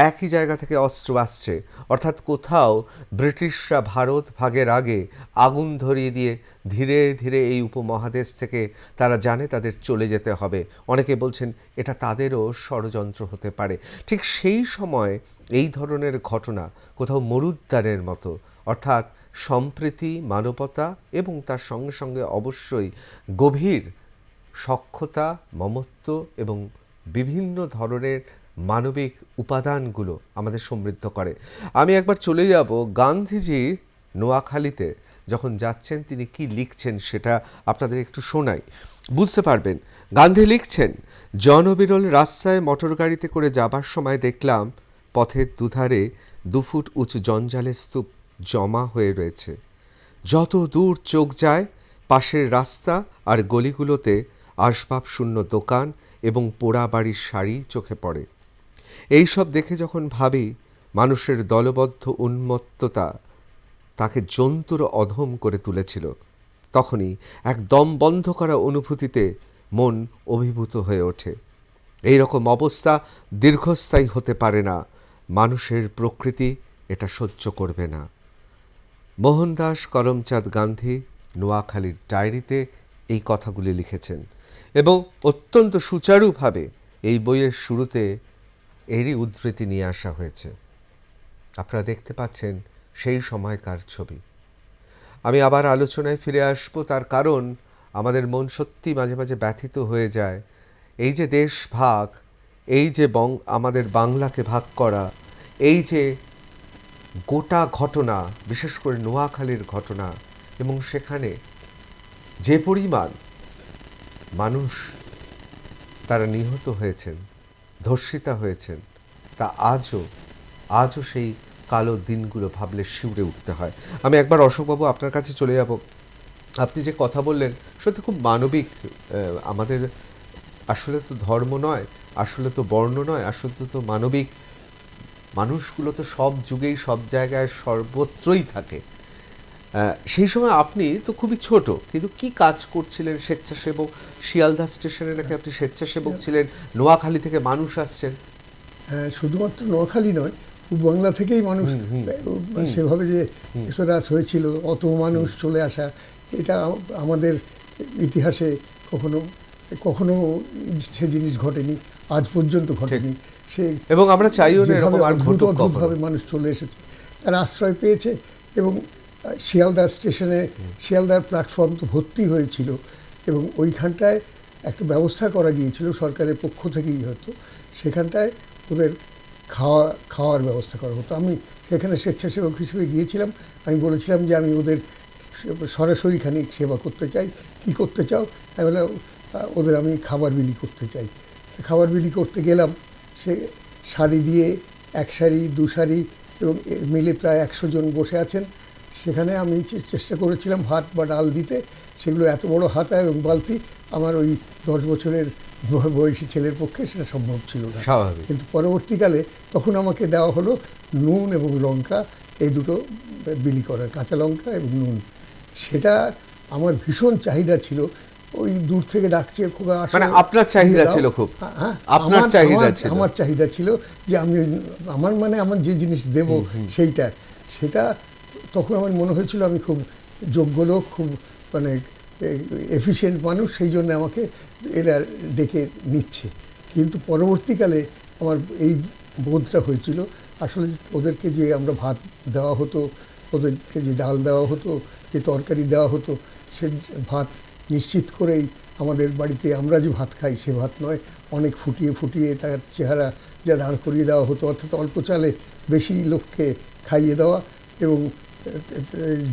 একই জায়গা থেকে অস্ত্র আসছে, অর্থাৎ কোথাও ব্রিটিশরা ভারত ভাগের আগে আগুন ধরিয়ে দিয়ে ধীরে ধীরে এই উপমহাদেশ থেকে তারা জানে তাদের চলে যেতে হবে। অনেকে বলছেন এটা তাদেরও ষড়যন্ত্র হতে পারে। ঠিক সেই সময় এই ধরনের ঘটনা কোথাও মরুদ্যানের মতো, অর্থাৎ সম্প্রীতি, মানবতা এবং তার সঙ্গে সঙ্গে অবশ্যই গভীর সখ্যতা, মমত্ব এবং বিভিন্ন ধরনের মানবিক উপাদানগুলো আমাদের সমৃদ্ধ করে। আমি একবার চলে যাব গান্ধীজি নোয়াখালীতে যখন যাচ্ছেন তিনি কি লিখছেন সেটা আপনাদের একটু শোনাই, বুঝতে পারবেন। গান্ধী লিখছেন, জনবিরল রাস্তায় মোটর গাড়িতে করে যাবার সময় দেখলাম পথের দুধারে 2 ফুট উঁচু জঞ্জালের স্তূপ জমা হয়ে রয়েছে। যত দূর চোখ যায় পাশের রাস্তা আর গলিগুলোতে আসবাব শূন্য দোকান এবং পোড়া বাড়ির শাড়ি চোখে পড়ে। এই সব দেখে যখন ভাবি মানুষের দলবদ্ধ উন্মত্ততা তাকে জন্তুর অধম করে তুলেছিল, তখনই এক দম বন্ধ করা অনুভূতিতে মন অভিভূত হয়ে ওঠে। এই রকম অবস্থা দীর্ঘস্থায়ী হতে পারে না, মানুষের প্রকৃতি এটা সহ্য করবে না। মোহনদাস করমচাঁদ গান্ধী নোয়াখালীর ডায়েরিতে এই কথাগুলি লিখেছেন এবং অত্যন্ত সুচারুভাবে এই বইয়ের শুরুতে এরই উদ্ধৃতি নিয়ে আসা হয়েছে। আপনারা দেখতে পাচ্ছেন সেই সময়কার ছবি। আমি আবার আলোচনায় ফিরে আসবো, তার কারণ আমাদের মন সত্যি মাঝে মাঝে ব্যথিত হয়ে যায়। এই যে দেশ ভাগ, এই যে আমাদের বাংলাকে ভাগ করা, এই যে গোটা ঘটনা, বিশেষ করে নোয়াখালীর ঘটনা, এবং সেখানে যে পরিমাণ মানুষ তারা নিহত হয়েছেন, ধর্ষিতা হয়েছেন, তা আজও সেই কালো দিনগুলো ভাবলে শিউরে উঠতে হয়। আমি একবার অশোকবাবু আপনার কাছে চলে যাব। আপনি যে কথা বললেন সত্যি খুব মানবিক। আমাদের আসলে তো ধর্ম নয়, আসলে তো বর্ণ নয়, আসলে তো মানবিক। মানুষগুলো তো সব যুগেই সব জায়গায় সর্বত্রই থাকে। সেই সময় আপনি তো খুবই ছোট, কিন্তু কি কাজ করছিলেন? স্বেচ্ছাসেবক, শিয়ালদা স্টেশনে নাকি আপনি স্বেচ্ছাসেবক ছিলেন, নোয়াখালী থেকে মানুষ আসছেন।
শুধুমাত্র নোয়াখালী নয়, পূর্ব বাংলা থেকেই মানুষ সেভাবে যে এসরাস হয়েছিল, অত মানুষ চলে আসা, এটা আমাদের ইতিহাসে কখনো কখনো সে জিনিস ঘটেনি, আজ পর্যন্ত ঘটেনি। সে
এবং আমরা চাইও না
যেভাবে
এরকম আর
অদ্ভুত
ঘটুক
অদ্ভুতভাবে
কখনো।
মানুষ চলে এসেছে, তারা আশ্রয় পেয়েছে। এবং শিয়ালদা স্টেশনে, শিয়ালদার প্ল্যাটফর্ম তো ভর্তি হয়েছিল, এবং ওইখানটায় একটা ব্যবস্থা করা গিয়েছিল সরকারের পক্ষ থেকেই, হয়তো সেখানটায় ওদের খাওয়ার ব্যবস্থা করা হতো। আমি সেখানে স্বেচ্ছাসেবক হিসেবে গিয়েছিলাম। আমি বলেছিলাম যে আমি ওদের সরাসরি খানিক সেবা করতে চাই। কি করতে চাও? আমি বললাম ওদের আমি খাবার বিলি করতে চাই। খাবার বিলি করতে গেলাম, সে সারি দিয়ে এক সারি দু সারি এবং মিলে প্রায় 100 জন বসে আছেন। সেখানে আমি চেষ্টা করেছিলাম ভাত বা ডাল দিতে। সেগুলো এত বড় হাতা এবং বালতি, আমার ওই 10 বছরের বয়সী ছেলের পক্ষে সেটা সম্ভব ছিল না।
স্বাভাবিক।
কিন্তু পরবর্তীকালে তখন আমাকে দেওয়া হলো নুন এবং লঙ্কা, এই দুটো বিলি করার, কাঁচা লঙ্কা এবং নুন। সেটা আমার ভীষণ চাহিদা ছিল। ওই দূর থেকে ডাকছে, খোকা আসো,
মানে আপনার চাহিদা
দিয়ে দাও।
ছিল খুব?
হ্যাঁ,
আপনার চাহিদা ছিল?
আমার চাহিদা ছিল যে আমি আমার যে জিনিস দেব সেটা তখন আমার মনে হয়েছিল আমি খুব যোগ্য লোক, খুব মানে এফিশিয়েন্ট মানুষ, সেই জন্য আমাকে এরা ডেকে নিচ্ছে। কিন্তু পরবর্তীকালে আমার এই বোধটা হয়েছিল আসলে ওদেরকে যে আমরা ভাত দেওয়া হতো, ওদেরকে যে ডাল দেওয়া হতো, যে তরকারি দেওয়া হতো, সে ভাত নিশ্চিত করেই আমাদের বাড়িতে আমরা যে ভাত খাই সে ভাত নয়, অনেক ফুটিয়ে ফুটিয়ে তার চেহারা যা দাঁড় করিয়ে দেওয়া হতো, অর্থাৎ অল্প চালে বেশি লোককে খাইয়ে দেওয়া, এবং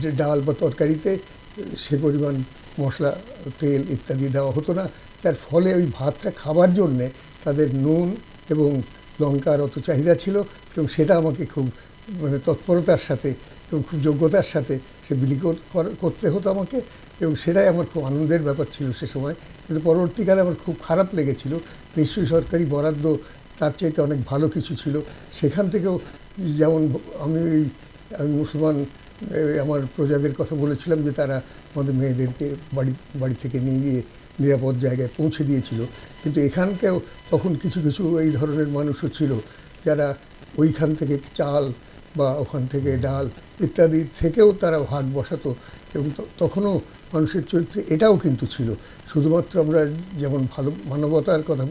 যে ডাল বা তরকারিতে সে পরিমাণ মশলা, তেল ইত্যাদি দেওয়া হতো না। তার ফলে ওই ভাতটা খাবার জন্যে তাদের নুন এবং লঙ্কার অত চাহিদা ছিল, এবং সেটা আমাকে খুব মানে তৎপরতার সাথে এবং খুব যোগ্যতার সাথে সে বিলি করতে হতো আমাকে, এবং সেটাই আমার খুব আনন্দের ব্যাপার ছিল সে সময়। কিন্তু পরবর্তীকালে আমার খুব খারাপ লেগেছিল। নিশ্চয়ই সরকারি বরাদ্দ তার চাইতে অনেক ভালো কিছু ছিল। সেখান থেকেও যেমন আমি মুসলমান আমার প্রজাদের কথা বলেছিলাম যে তারা আমাদের মেয়েদেরকে বাড়ি থেকে নিয়ে গিয়ে নিরাপদ জায়গায় পৌঁছে দিয়েছিল, কিন্তু এখানকেও তখন কিছু কিছু এই ধরনের মানুষও ছিল যারা ওইখান থেকে চাল বা ওখান থেকে ডাল ইত্যাদি থেকেও তারা ভাগ বসাতো। এবং তখনও মানুষের চরিত্রে এটাও কিন্তু ছিল। শুধুমাত্র আমরা যেমন ভালো মানবতার কথা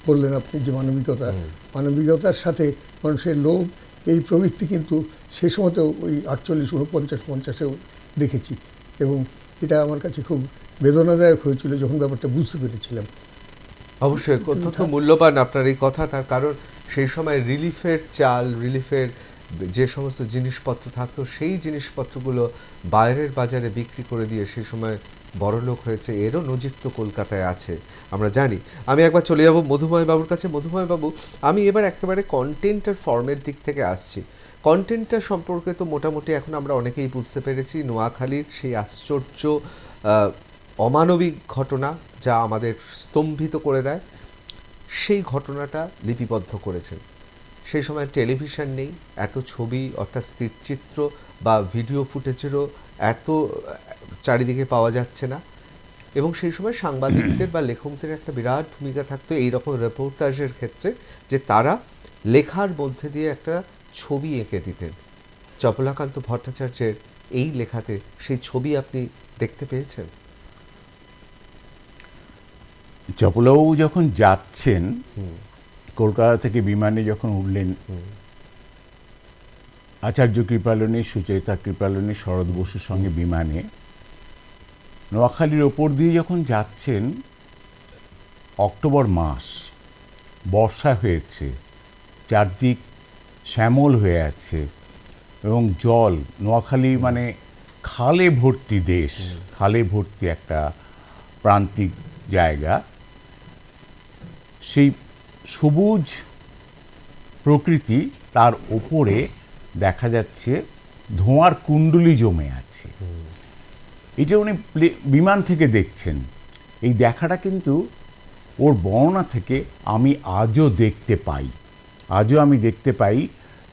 বললেন আপনি, যে মানবিকতার সাথে মানুষের লোভ, এই প্রবৃত্তি কিন্তু সে সময়তেও ওই 48, 49, 50-এও দেখেছি, এবং এটা আমার কাছে খুব বেদনাদায়ক হয়েছিল যখন ব্যাপারটা বুঝতে পেরেছিলাম।
অবশ্যই অত্যন্ত মূল্যবান আপনার এই কথা, তার কারণ সেই সময় রিলিফের চাল, রিলিফের যে সমস্ত জিনিসপত্র থাকতো সেই জিনিসপত্রগুলো বাইরের বাজারে বিক্রি করে দিয়ে সেই সময় বড়লোক হয়েছে, এরও নজির তো কলকাতায় আছে, আমরা জানি। আমি একবার চলে যাব মধুময় বাবুর কাছে। মধুময় বাবু, আমি এবার একেবারে কন্টেন্টের ফর্মের দিক থেকে আসছি। কন্টেন্টটা সম্পর্কে তো মোটামুটি এখন আমরা অনেকেই বুঝতে পেরেছি। নোয়াখালীর সেই আশ্চর্য অমানবিক ঘটনা যা আমাদের স্তম্ভিত করে দেয়, সেই ঘটনাটা লিপিবদ্ধ করেছেন। সেই সময় টেলিভিশন নেই, এত ছবি অর্থাৎ স্থিরচিত্র বা ভিডিও ফুটেজেরও এত চারিদিকে পাওয়া যাচ্ছে না, এবং সেই সময় সাংবাদিকদের বা লেখকদের একটা বিরাট ভূমিকা থাকতো এই রকম রিপোর্টাজের ক্ষেত্রে, যে তারা লেখার মধ্যে দিয়ে একটা ছবি এঁকে দিতেন। চপলাকান্ত ভট্টাচার্যের এই লেখাতে সেই ছবি আপনি দেখতে পেয়েছেন?
চপলাবাবু যখন যাচ্ছেন কলকাতা থেকে বিমানে যখন উঠলেন, আচার্য কৃপালনী, সুচেতা কৃপালনী, শরৎ বসুর সঙ্গে বিমানে নোয়াখালীর ওপর দিয়ে যখন যাচ্ছেন, অক্টোবর মাস, বর্ষা হয়েছে, চারদিক শ্যামল হয়ে আছে এবং জল, নোয়াখালী মানে খালে ভর্তি দেশ, খালে ভর্তি একটা প্রান্তিক জায়গা, সেই সবুজ প্রকৃতি, তার ওপরে দেখা যাচ্ছে ধোঁয়ার কুণ্ডলি জমে আছে। এটা উনি বিমান থেকে দেখছেন। এই দেখাটা কিন্তু ওর বর্ণনা থেকে আমি আজও দেখতে পাই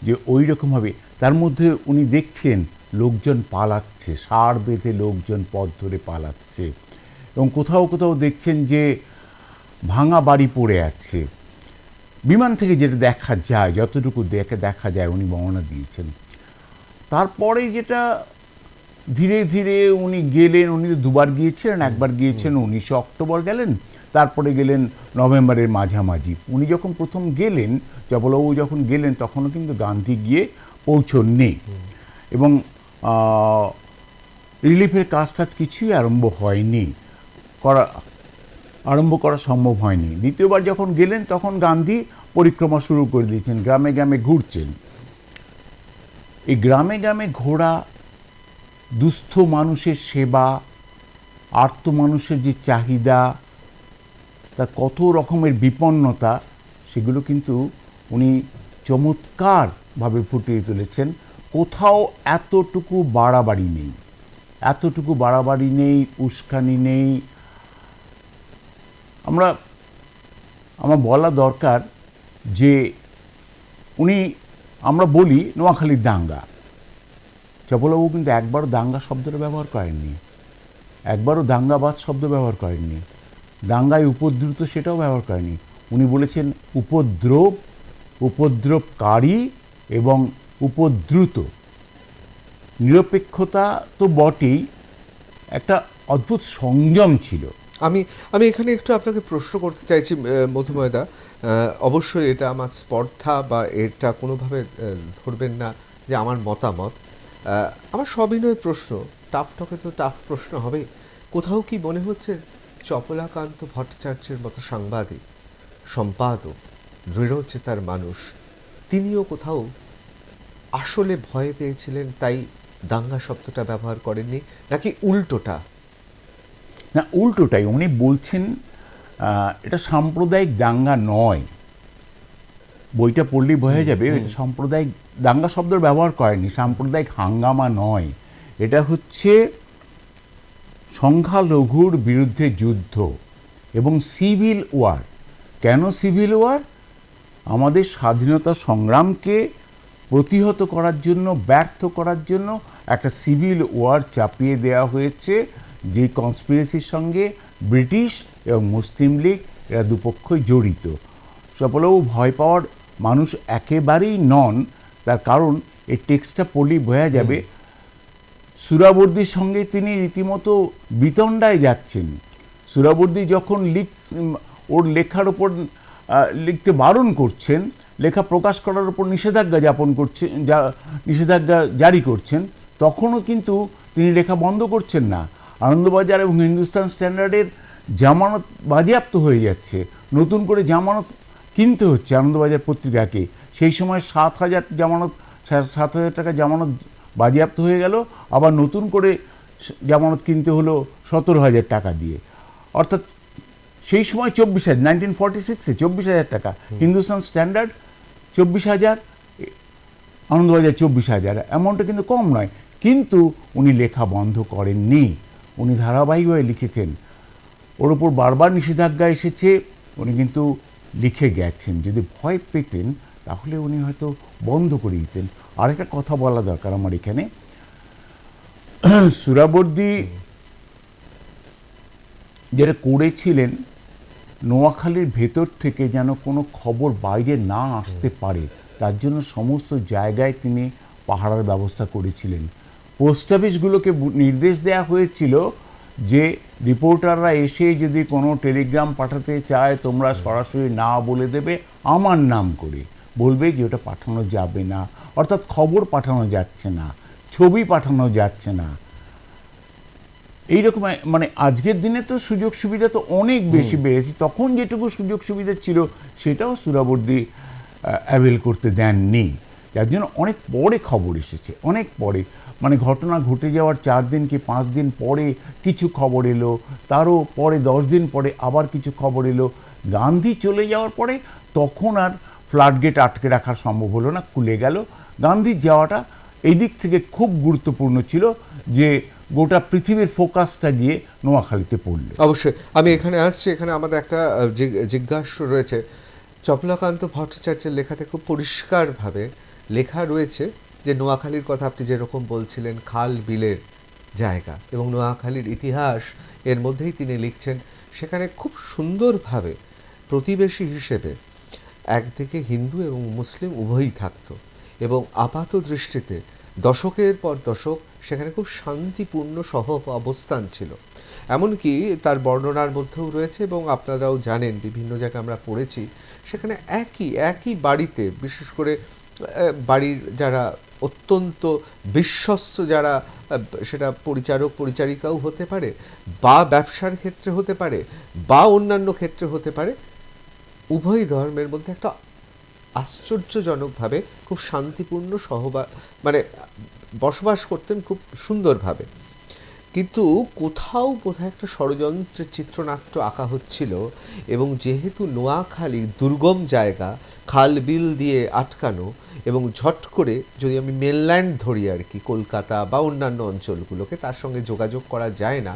যে ওই রকমভাবে তার মধ্যে উনি দেখছেন লোকজন পালাচ্ছে, সার বেঁধে লোকজন পথ ধরে পালাচ্ছে, এবং কোথাও কোথাও দেখছেন যে ভাঙা বাড়ি পড়ে আছে। বিমান থেকে যেটা দেখা যায়, যতটুকু দেখা যায় উনি বর্ণনা দিয়েছেন। তারপরে যেটা ধীরে ধীরে উনি গেলেন, উনি তো দুবার গিয়েছিলেন, একবার গিয়েছেন 19 অক্টোবর গেলেন, তারপরে গেলেন নভেম্বরের মাঝামাঝি। উনি যখন প্রথম গেলেন, চপলবাবু যখন গেলেন, তখনও কিন্তু গান্ধী গিয়ে পৌঁছননি এবং রিলিফের কাজ টাজ কিছুই আরম্ভ করা সম্ভব হয়নি। দ্বিতীয়বার যখন গেলেন তখন গান্ধী পরিক্রমা শুরু করে দিয়েছেন, গ্রামে গ্রামে ঘুরছেন। এই গ্রামে গ্রামে ঘোরা, দুস্থ মানুষের সেবা, আর্ত মানুষের যে চাহিদা, তার কত রকমের বিপন্নতা, সেগুলো কিন্তু উনি চমৎকারভাবে ফুটিয়ে তুলেছেন। কোথাও এতটুকু বাড়াবাড়ি নেই, উস্কানি নেই। আমার বলা দরকার যে আমরা বলি নোয়াখালীর দাঙ্গা, চপলবাবু কিন্তু একবারও দাঙ্গা শব্দটা ব্যবহার করেননি, একবারও দাঙ্গাবাজ শব্দ ব্যবহার করেননি, দাঙ্গায় উপদ্রুত সেটাও ব্যবহার করেননি। উনি বলেছেন উপদ্রবকারী এবং উপদ্রুত। নিরপেক্ষতা তো বটেই, একটা অদ্ভুত সংযম ছিল।
আমি এখানে একটু আপনাকে প্রশ্ন করতে চাইছি মধুময়দা, অবশ্যই এটা আমার স্পর্ধা বা এটা কোনোভাবে ধরবেন না যে আমার মতামত, আমার সবিনয় প্রশ্ন, টাফ টকে তো টাফ প্রশ্ন হবে। কোথাও কি মনে হচ্ছে চপলাকান্ত ভট্টাচার্যের মতো সাংবাদিক, সম্পাদক, দৃঢ়চেতার মানুষ, তিনিও কোথাও আসলে ভয় পেয়েছিলেন, তাই দাঙ্গা শব্দটা ব্যবহার করেননি, নাকি উল্টোটা?
না, উল্টোটাই। উনি বলছেন এটা সাম্প্রদায়িক দাঙ্গা নয়। বইটা পড়লেই বোঝা যাবে এটা সাম্প্রদায়িক দাঙ্গা শব্দের ব্যবহার করেনি, সাম্প্রদায়িক হাঙ্গামা নয়। এটা হচ্ছে সংখ্যালঘুর বিরুদ্ধে যুদ্ধ এবং সিভিল ওয়ার। কেন সিভিল ওয়ার? আমাদের স্বাধীনতা সংগ্রামকে প্রতিহত করার জন্য, ব্যর্থ করার জন্য একটা সিভিল ওয়ার চাপিয়ে দেওয়া হয়েছে, যে কনস্পিরেসির সঙ্গে ব্রিটিশ এবং মুসলিম লীগ এরা দুপক্ষই জড়িত। চপলবাবু ভয় পাওয়ার মানুষ একেবারেই নন, তার কারণ এই টেক্সটটা পড়লেই বোঝা যাবে। সুরাবর্দির সঙ্গে তিনি রীতিমতো বিতণ্ডায় যাচ্ছেন। সুরাবর্দি যখন ওর লেখার ওপর লিখতে বারণ করছেন, লেখা প্রকাশ করার উপর নিষেধাজ্ঞা জারি করছেন, তখনও কিন্তু তিনি লেখা বন্ধ করছেন না। আনন্দবাজার এবং হিন্দুস্তান স্ট্যান্ডার্ডের জামানত বাজেয়াপ্ত হয়ে যাচ্ছে, নতুন করে জামানত কিনতে হচ্ছে আনন্দবাজার পত্রিকাকে। সেই সময় 7,000 টাকা জামানত বাজেয়াপ্ত হয়ে গেল, আবার নতুন করে জামানত কিনতে হলো 17,000 টাকা দিয়ে। অর্থাৎ সেই সময় 1946-এ 24,000 টাকা, হিন্দুস্তান স্ট্যান্ডার্ড 24,000, আনন্দবাজার 24,000। অ্যামাউন্টটা কিন্তু কম নয়, কিন্তু উনি লেখা বন্ধ করেননি, উনি ধারাবাহিকভাবে লিখেছেন। ওর ওপর বারবার নিষেধাজ্ঞা এসেছে, উনি কিন্তু লিখে গেছেন। যদি ভয় পেতেন তাহলে উনি হয়তো বন্ধ করে দিতেন। আরেকটা কথা বলা দরকার আমার এখানে, সুরাবর্দি যেটা করেছিলেন, নোয়াখালীর ভেতর থেকে যেন কোনো খবর বাইরে না আসতে পারে, তার জন্য সমস্ত জায়গায় তিনি পাহারার ব্যবস্থা করেছিলেন। পোস্ট অফিসগুলোকে নির্দেশ দেওয়া হয়েছিল যে রিপোর্টাররা এসে যদি কোনো টেলিগ্রাম পাঠাতে চায়, তোমরা সরাসরি না বলে দেবে, আমার নাম করে বলবে যে ওটা পাঠানো যাবে না। অর্থাৎ খবর পাঠানো যাচ্ছে না, ছবি পাঠানো যাচ্ছে না। এইরকম মানে আজকের দিনে তো সুযোগ সুবিধা তো অনেক বেশি বেড়েছে, তখন যেটুকু সুযোগ সুবিধা ছিল সেটাও সুরাবর্দি অ্যাভেল করতে দেননি, যার জন্য অনেক পরে খবর এসেছে, অনেক পরে। মানে ঘটনা ঘটে যাওয়ার 4 দিন কি 5 দিন পরে কিছু খবর এলো, তারও পরে 10 দিন পরে আবার কিছু খবর এলো। গান্ধী চলে যাওয়ার পরে তখন আর ফ্লাডগেট আটকে রাখা সম্ভব হলো না, খুলে গেল। গান্ধীর যাওয়াটা এই দিক থেকে খুব গুরুত্বপূর্ণ ছিল যে গোটা পৃথিবীর ফোকাসটা গিয়ে নোয়াখালীতে পড়ল।
অবশ্যই আমি এখানে আসছি, এখানে আমাদের একটা জিজ্ঞাসা রয়েছে। চপলাকান্ত ভট্টাচার্যের লেখাতে খুব পরিষ্কারভাবে লেখা রয়েছে যে নোয়াখালীর কথা আপনি যেরকম বলছিলেন, খাল বিলের জায়গা এবং নোয়াখালীর ইতিহাস এর মধ্যেই তিনি লিখছেন। সেখানে খুব সুন্দরভাবে প্রতিবেশী হিসেবে একদিকে হিন্দু এবং মুসলিম উভয়ই থাকতো এবং আপাত দৃষ্টিতে দশকের পর দশক সেখানে খুব শান্তিপূর্ণ সহ অবস্থান ছিল। এমনকি তার বর্ণনার মধ্যেও রয়েছে এবং আপনারাও জানেন, বিভিন্ন জায়গায় আমরা পড়েছি, সেখানে একই বাড়িতে, বিশেষ করে বাড়ির যারা অত্যন্ত বিশ্বস্ত যারা, সেটা পরিচারক পরিচারিকাও হতে পারে, বা ব্যবসার ক্ষেত্রে হতে পারে, বা অন্যান্য ক্ষেত্রে হতে পারে, উভয় ধর্মের মধ্যে একটা আশ্চর্যজনকভাবে খুব শান্তিপূর্ণ মানে বসবাস করতেন খুব সুন্দরভাবে। কিন্তু কোথাও একটা ষড়যন্ত্রের চিত্রনাট্য আঁকা হচ্ছিল, এবং যেহেতু নোয়াখালী দুর্গম জায়গা, খাল বিল দিয়ে আটকানো, এবং ঝট করে যদি আমি মেনল্যান্ড ধরি আর কি, কলকাতা বা অন্যান্য অঞ্চলগুলোকে, তার সঙ্গে যোগাযোগ করা যায় না,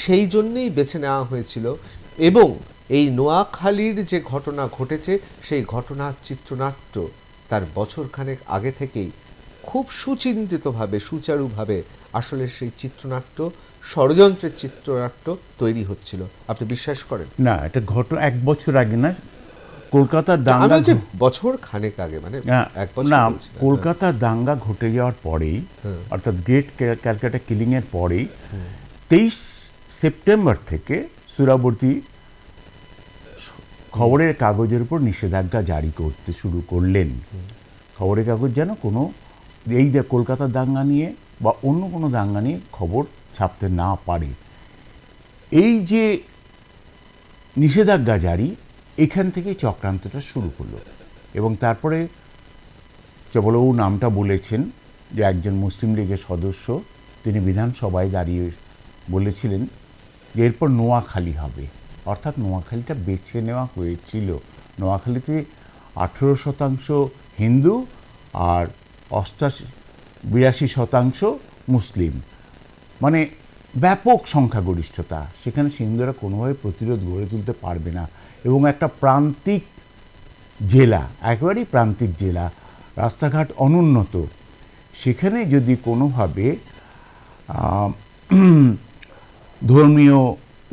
সেই জন্যেই বেছে নেওয়া হয়েছিল। এবং এই নোয়াখালীর যে ঘটনা ঘটেছে, সেই ঘটনার চিত্রনাট্য তার বছরখানেক আগে থেকেই খুব সুচিন্তিতভাবে, সুচারুভাবে আসলে সেই চিত্রনাট্য, ষড়যন্ত্রের চিত্রনাট্য তৈরি হচ্ছিল। আপনি বিশ্বাস করেন?
না, এটা ঘটনা 1 বছর আগে না, কলকাতার
আমি
দাঙ্গা
বলছি বছর খানেক আগে, মানে এক বছর
না,
বলছি না।
কলকাতার দাঙ্গা ঘটে যাওয়ার পরেই, অর্থাৎ গ্রেট ক্যালকাটা কিলিংয়ের পরেই 23 সেপ্টেম্বর থেকে সুরাবর্তী খবরের কাগজের উপর নিষেধাজ্ঞা জারি করতে শুরু করলেন। খবরের কাগজ যেন কোনো এই কলকাতার দাঙ্গা নিয়ে বা অন্য কোনো দাঙ্গা নিয়ে খবর ছাপতে না পারে। এই যে নিষেধাজ্ঞা জারি, এখান থেকেই চক্রান্তটা শুরু হলো। এবং তারপরে চপলবাবু নামটা বলেছেন যে একজন মুসলিম লীগের সদস্য, তিনি বিধানসভায় দাঁড়িয়ে বলেছিলেন যে এরপর নোয়াখালী হবে, অর্থাৎ নোয়াখালীটা বেছে নেওয়া হয়েছিল। নোয়াখালীতে 18% হিন্দু আর 82% মুসলিম, মানে ব্যাপক সংখ্যাগরিষ্ঠতা। সেখানে হিন্দুরা কোনোভাবে প্রতিরোধ গড়ে তুলতে পারবে না। এবং একটা প্রান্তিক জেলা, একেবারেই প্রান্তিক জেলা, রাস্তাঘাট অনুন্নত, সেখানে যদি কোনোভাবে ধর্মীয়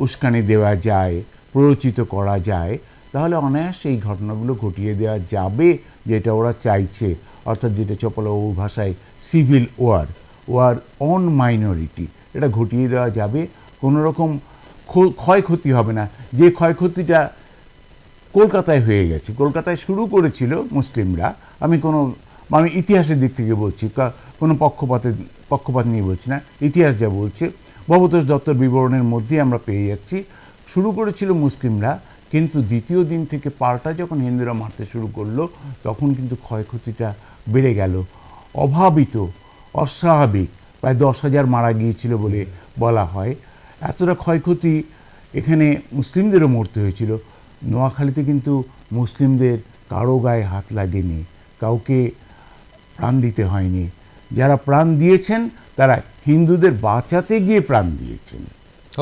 উস্কানি দেওয়া যায়, প্ররোচিত করা যায়, তাহলে অনায়াসে এই ঘটনাগুলো ঘটিয়ে দেওয়া যাবে, যেটা ওরা চাইছে। অর্থাৎ যেটা চপলবাবুর ভাষায় সিভিল ওয়ার অন মাইনরিটি, এটা ঘটিয়ে দেওয়া যাবে। কোনো রকম ক্ষয়ক্ষতি হবে না। যে ক্ষয়ক্ষতিটা কলকাতায় হয়ে গেছে, কলকাতায় শুরু করেছিল মুসলিমরা, আমি ইতিহাসের দিক থেকে বলছি, কোনো পক্ষপাত নিয়ে বলছি না, ইতিহাস যা বলছে, ভবতোষ দত্তর বিবরণের মধ্যেই আমরা পেয়ে যাচ্ছি। শুরু করেছিল মুসলিমরা, কিন্তু দ্বিতীয় দিন থেকে পাল্টা যখন হিন্দুরা মারতে শুরু করলো, তখন কিন্তু ক্ষয়ক্ষতিটা বেড়ে গেল। অভাবিত, অস্বাভাবিক, প্রায় 10,000 মারা গিয়েছিল বলে বলা হয়। এতটা ক্ষয়ক্ষতি এখানে মুসলিমদেরও মরতে হয়েছিল। নোয়াখালীতে কিন্তু মুসলিমদের কারো গায়ে হাত লাগেনি, কাউকে প্রাণ দিতে হয়নি। যারা প্রাণ দিয়েছেন তারা হিন্দুদের বাঁচাতে গিয়ে প্রাণ দিয়েছেন।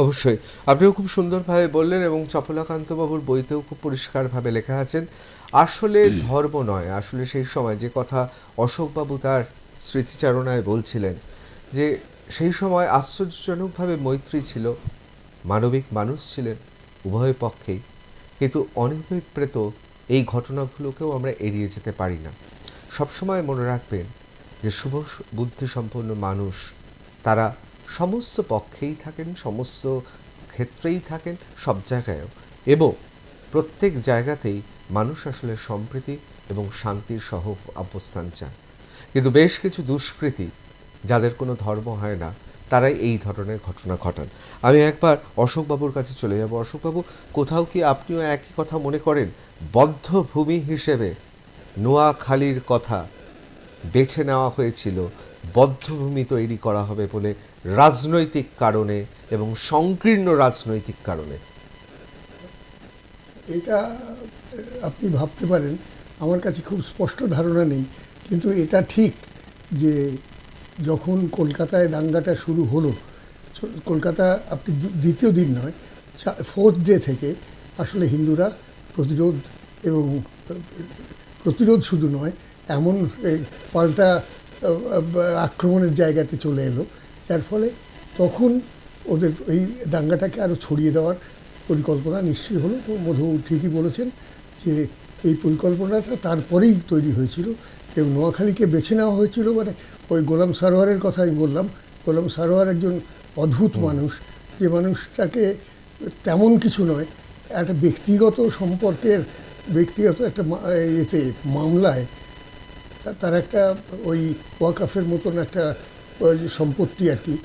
অবশ্যই আপনিও খুব সুন্দরভাবে বললেন, এবং চপলাকান্ত বাবুর বইতেও খুব পরিষ্কারভাবে লেখা আছেন, আসলে ধর্ম নয়, আসলে সেই সময় যে কথা অশোকবাবু তার স্মৃতিচারণায় বলছিলেন, যে সেই সময় আশ্চর্যজনকভাবে মৈত্রী ছিল, মানবিক মানুষ ছিলেন উভয় পক্ষেই। কিন্তু অনভিপ্রেত এই ঘটনাগুলোকেও আমরা এড়িয়ে যেতে পারি না। সবসময় মনে রাখবেন যে শুভ বুদ্ধিসম্পন্ন মানুষ, তারা সমস্ত পক্ষেই থাকেন, সমস্ত ক্ষেত্রেই থাকেন, সব জায়গায়ও, এবং প্রত্যেক জায়গাতেই মানুষ আসলে সম্প্রীতি এবং শান্তির সহ অবস্থান চান। কিন্তু বেশ কিছু দুষ্কৃতী, যাদের কোনো ধর্ম হয় না, তারাই এই ধরনের ঘটনা ঘটান। আমি একবার অশোকবাবুর কাছে চলে যাব। অশোকবাবু, কোথাও কি আপনিও একই কথা মনে করেন, বদ্ধভূমি হিসেবে নোয়াখালীর কথা বেছে নেওয়া হয়েছিল, বদ্ধভূমি তৈরি করা হবে বলে, রাজনৈতিক কারণে এবং সংকীর্ণ রাজনৈতিক কারণে?
এটা আপনি ভাবতে পারেন, আমার কাছে খুব স্পষ্ট ধারণা নেই, কিন্তু এটা ঠিক যে যখন কলকাতায় দাঙ্গাটা শুরু হলো, কলকাতা আপনি দ্বিতীয় দিন নয়, 4th ডে থেকে আসলে হিন্দুরা প্রতিরোধ শুধু নয়, এমন পাল্টা আক্রমণের জায়গাতে চলে এলো, যার ফলে তখন ওদের এই দাঙ্গাটাকে আরও ছড়িয়ে দেওয়ার পরিকল্পনা নিশ্চয়ই হলো। তো মধু ঠিকই বলেছেন যে এই পরিকল্পনাটা তারপরেই তৈরি হয়েছিল, এবং নোয়াখালীকে বেছে নেওয়া হয়েছিল। মানে ওই গোলাম সারোয়ারের কথা আমি বললাম, গোলাম সারোয়ার একজন অদ্ভুত মানুষ, যে মানুষটাকে তেমন কিছু নয়, একটা ব্যক্তিগত সম্পর্কের ব্যক্তিগত একটা এতে মামলায় তার একটা ওই ওয়াকাফের মতন একটা ওই সম্পত্তি আর কি,